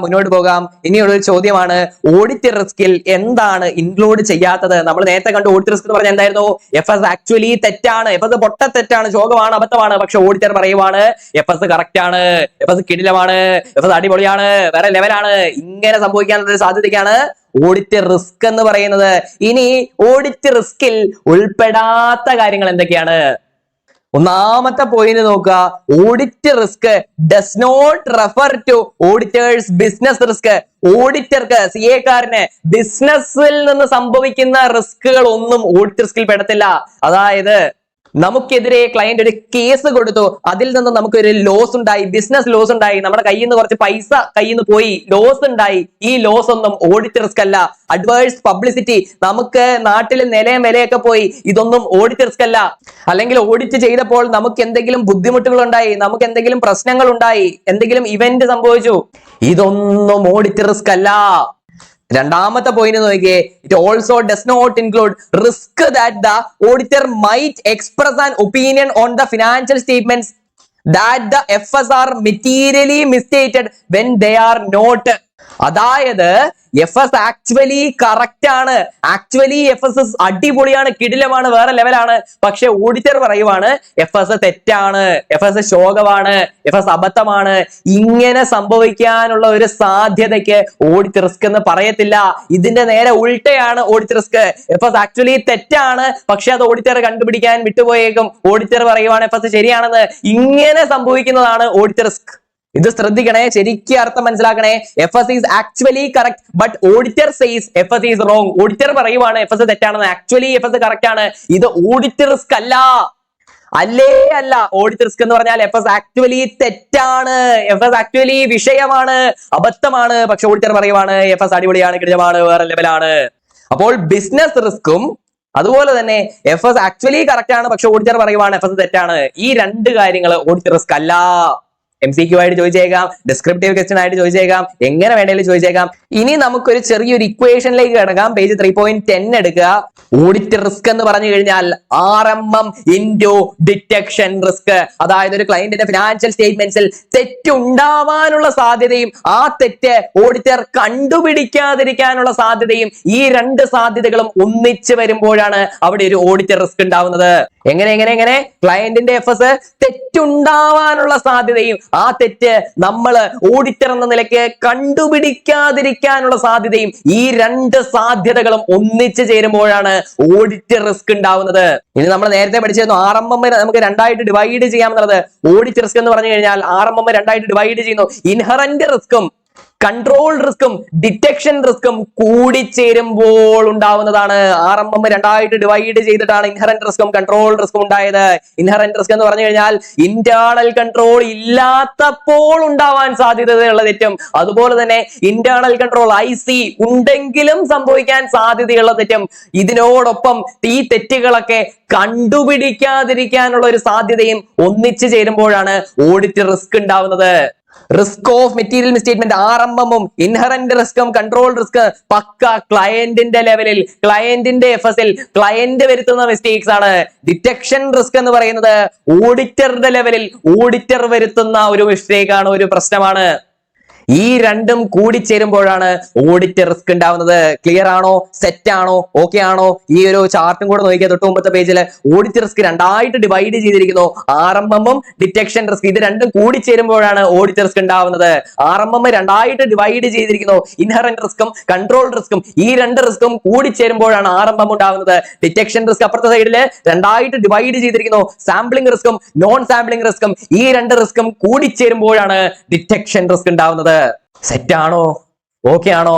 ഇനിയുള്ളൊരു ചോദ്യമാണ്, ഓഡിറ്റ് റിസ്കിൽ എന്താണ് ഇൻക്ലൂഡ് ചെയ്യാത്തത്? നമ്മൾ നേരത്തെ കണ്ടു ഓഡിറ്റ് റിസ്ക് എന്ന് പറഞ്ഞാൽ എന്തായിരുന്നു? FS ആക്ച്വലി തെറ്റാണ്, FS പൊട്ട തെറ്റാണ്, ശോകമാണ്, അബദ്ധമാണ്. പക്ഷെ ഓഡിറ്റർ പറയുവാണ് FS കറക്റ്റ് ആണ്, FS കിടിലമാണ്, FS അടിപൊളിയാണ്, വേറെ ലെവലാണ്. ഇങ്ങനെ സംഭവിക്കാനുള്ള സാധ്യതയ്ക്കാണ് ഓഡിറ്റ് റിസ്ക് എന്ന് പറയുന്നത്. ഇനി ഓഡിറ്റ് റിസ്കിൽ ഉൾപ്പെടാത്ത കാര്യങ്ങൾ എന്തൊക്കെയാണ്? ഒന്നാമത്തെ പോയിന്റ് നോക്കുക. Audit risk does not refer to auditor's business risk. ഓഡിറ്റർക്ക് CA-കാരന് ബിസിനസ്സിൽ നിന്ന് സംഭവിക്കുന്ന റിസ്കുകൾ ഒന്നും ഓഡിറ്റ് റിസ്കിൽ പെടത്തില്ല. അതായത് നമുക്കെതിരെ ക്ലയന്റ് ഒരു കേസ് കൊടുത്തു, അതിൽ നിന്ന് നമുക്കൊരു ലോസ് ഉണ്ടായി, ബിസിനസ് ലോസ് ഉണ്ടായി, നമ്മുടെ കയ്യിൽ നിന്ന് കുറച്ച് പൈസ കയ്യിൽ നിന്ന് പോയി, ലോസ് ഉണ്ടായി. ഈ ലോസ് ഒന്നും ഓഡിറ്റ് റിസ്ക് അല്ല. അഡ്വേഴ്സ് പബ്ലിസിറ്റി, നമുക്ക് നാട്ടിൽ നിലയും വിലയൊക്കെ പോയി, ഇതൊന്നും ഓഡിറ്റ് റിസ്ക് അല്ല. അല്ലെങ്കിൽ ഓഡിറ്റ് ചെയ്തപ്പോൾ നമുക്ക് എന്തെങ്കിലും ബുദ്ധിമുട്ടുകൾ ഉണ്ടായി, നമുക്ക് എന്തെങ്കിലും പ്രശ്നങ്ങൾ ഉണ്ടായി, എന്തെങ്കിലും ഇവന്റ് സംഭവിച്ചു, ഇതൊന്നും ഓഡിറ്റ് റിസ്ക് അല്ല. രണ്ടാമത്തെ പോയിന്റ് നോക്കിയേ. It also does not include risk that the auditor might express an opinion on the financial statements that the FS are materially misstated when they are not. അതായത് FS actually correct ആണ്, actually FS അടിപൊളിയാണ്, കിടിലമാണ്, വേറെ ലെവലാണ്. പക്ഷെ auditor പറയുവാണ് FS തെറ്റാണ്, FS ശോകമാണ്, FS അബദ്ധമാണ്. ഇങ്ങനെ സംഭവിക്കാനുള്ള ഒരു സാധ്യതയ്ക്ക് ഓഡിറ്റ് റിസ്ക് എന്ന് പറയത്തില്ല. ഇതിന്റെ നേരെ ഉൾട്ടയാണ് ഓഡിറ്റ് റിസ്ക്. FS ആക്ച്വലി തെറ്റാണ്, പക്ഷെ അത് ഓഡിറ്റർ കണ്ടുപിടിക്കാൻ വിട്ടുപോയേക്കും. ഓഡിറ്റർ പറയുവാണ് FS ശരിയാണെന്ന്. ഇങ്ങനെ സംഭവിക്കുന്നതാണ് ഓഡിറ്റ് റിസ്ക്. ഇത് ശ്രദ്ധിക്കണേ, ശരിക്കും അർത്ഥം മനസ്സിലാക്കണേ. FS is actually correct but auditor says FS is wrong. Auditor പറയുവാണ് FS തെറ്റാണെന്ന്, ആക്ച്വലി FS കറക്റ്റ് ആണ്. ഇത് ഓഡിറ്റ് റിസ്ക് അല്ല. ഓഡിറ്റ് റിസ്ക് എന്ന് പറഞ്ഞാൽ FS ആക്ച്വലി തെറ്റാണ്, FS ആക്ച്വലി വിഷയമാണ്, അബദ്ധമാണ്. പക്ഷെ ഓഡിറ്റർ പറയുവാണ് FS അടിപൊളിയാണ്, കിടിലമാണ്, വേറെ ലെവലാണ്. അപ്പോൾ ബിസിനസ് റിസ്കും അതുപോലെ തന്നെ FS ആക്ച്വലി കറക്റ്റ് ആണ്, പക്ഷെ ഓഡിറ്റർ പറയുവാണ് FS തെറ്റാണ്. ഈ രണ്ട് കാര്യങ്ങൾ ഓഡിറ്റ് റിസ്ക് അല്ല. MCQ ആയിട്ട് ചോദിച്ചേക്കാം, ഡിസ്ക്രിപ്റ്റീവ് ക്വസ്റ്റ്യൻ ആയിട്ട് ചോദിച്ചേക്കാം, എങ്ങനെ വേണേലും ചോദിച്ചേക്കാം. ഇനി നമുക്കൊരു ചെറിയൊരു ഇക്വേഷനിലേക്ക് കിടക്കാം. പേജ് 3.10 എടുക്കുക. ഓഡിറ്റ് റിസ്ക് എന്ന് പറഞ്ഞു കഴിഞ്ഞാൽ RMM ഇൻറ്റു ഡിറ്റക്ഷൻ റിസ്ക്. അതായത് ഒരു ക്ലയന്റിന്റെ ഫിനാൻഷ്യൽ സ്റ്റേറ്റ്മെന്റ്സിൽ തെറ്റുണ്ടാവാനുള്ള സാധ്യതയും ആ തെറ്റ് ഓഡിറ്റർ കണ്ടുപിടിക്കാതിരിക്കാനുള്ള സാധ്യതയും, ഈ രണ്ട് സാധ്യതകളും ഒന്നിച്ച് വരുമ്പോഴാണ് അവിടെ ഒരു ഓഡിറ്റ് റിസ്ക് ഉണ്ടാവുന്നത്. എങ്ങനെ ക്ലയന്റിന്റെ FS തെറ്റുണ്ടാവാനുള്ള സാധ്യതയും ആ തെറ്റ് നമ്മൾ ഓഡിറ്റർ എന്ന നിലയ്ക്ക് കണ്ടുപിടിക്കാതിരിക്കാനുള്ള സാധ്യതയും, ഈ രണ്ട് സാധ്യതകളും ഒന്നിച്ചു ചേരുമ്പോഴാണ് ഓഡിറ്റ് റിസ്ക് ഉണ്ടാവുന്നത്. ഇനി നമ്മൾ നേരത്തെ പഠിച്ചിരുന്നു RMM നമുക്ക് രണ്ടായിട്ട് ഡിവൈഡ് ചെയ്യാമെന്നുള്ളത്. ഓഡിറ്റ് റിസ്ക് എന്ന് പറഞ്ഞു കഴിഞ്ഞാൽ RMM രണ്ടായിട്ട് ഡിവൈഡ് ചെയ്യുന്നു. ഇൻഹറന്റ് റിസ്കും കൺട്രോൾ റിസ്കും ഡിറ്റക്ഷൻ റിസ്കും കൂടിച്ചേരുമ്പോൾ ഉണ്ടാവുന്നതാണ്. RMM രണ്ടായിട്ട് ഡിവൈഡ് ചെയ്തിട്ടാണ് ഇൻഹറന്റ് റിസ്കും കൺട്രോൾ റിസ്കും ഉണ്ടായത്. ഇൻഹറന്റ് റിസ്ക് എന്ന് പറഞ്ഞു കഴിഞ്ഞാൽ ഇന്റേണൽ കൺട്രോൾ ഇല്ലാത്തപ്പോൾ ഉണ്ടാവാൻ സാധ്യതയുള്ള തെറ്റും, അതുപോലെ തന്നെ ഇന്റേണൽ കൺട്രോൾ IC ഉണ്ടെങ്കിലും സംഭവിക്കാൻ സാധ്യതയുള്ള തെറ്റും. ഇതിനോടൊപ്പം ഈ തെറ്റുകളൊക്കെ കണ്ടുപിടിക്കാതിരിക്കാനുള്ള ഒരു സാധ്യതയും ഒന്നിച്ചു ചേരുമ്പോഴാണ് ഓഡിറ്റ് റിസ്ക് ഉണ്ടാവുന്നത്. Risk of material misstatement RMM inherent റിസ്കും കൺട്രോൾ റിസ്ക് പക്ക ക്ലയന്റിന്റെ ലെവലിൽ, ക്ലയന്റിന്റെ FSൽ ക്ലയന്റ് വരുത്തുന്ന മിസ്റ്റേക്സ് ആണ്. ഡിറ്റക്ഷൻ റിസ്ക് എന്ന് പറയുന്നത് ഓഡിറ്ററുടെ ലെവലിൽ ഓഡിറ്റർ വരുത്തുന്ന ഒരു മിസ്റ്റേക്ക് ആണ്, ഒരു പ്രശ്നമാണ്. ഈ രണ്ടും കൂടിച്ചേരുമ്പോഴാണ് ഓഡിറ്റ് റിസ്ക് ഉണ്ടാവുന്നത്. ക്ലിയർ ആണോ? സെറ്റ് ആണോ? ഓക്കെ ആണോ? ഈ ഒരു ചാർട്ടും കൂടെ നോക്കിയാൽ തൊട്ട് മുമ്പത്തെ പേജിൽ ഓഡിറ്റ് റിസ്ക് രണ്ടായിട്ട് ഡിവൈഡ് ചെയ്തിരിക്കുന്നു. RMM ഡിറ്റക്ഷൻ റിസ്ക്, ഇത് രണ്ടും കൂടിച്ചേരുമ്പോഴാണ് ഓഡിറ്റ് റിസ്ക് ഉണ്ടാവുന്നത്. RMM രണ്ടായിട്ട് ഡിവൈഡ് ചെയ്തിരിക്കുന്നു. ഇൻഹറന്റ് റിസ്കും കൺട്രോൾ റിസ്കും, ഈ രണ്ട് റിസ്കും കൂടിച്ചേരുമ്പോഴാണ് RMM ഉണ്ടാവുന്നത്. ഡിറ്റക്ഷൻ റിസ്ക് അപ്പുറത്തെ സൈഡിൽ രണ്ടായിട്ട് ഡിവൈഡ് ചെയ്തിരിക്കുന്നു. സാമ്പിളിംഗ് റിസ്കും നോൺ സാമ്പിളിംഗ് റിസ്കും, ഈ രണ്ട് റിസ്കും കൂടിച്ചേരുമ്പോഴാണ് ഡിറ്റക്ഷൻ റിസ്ക് ഉണ്ടാവുന്നത്. സെറ്റ് ആണോ? ഓക്കെ ആണോ?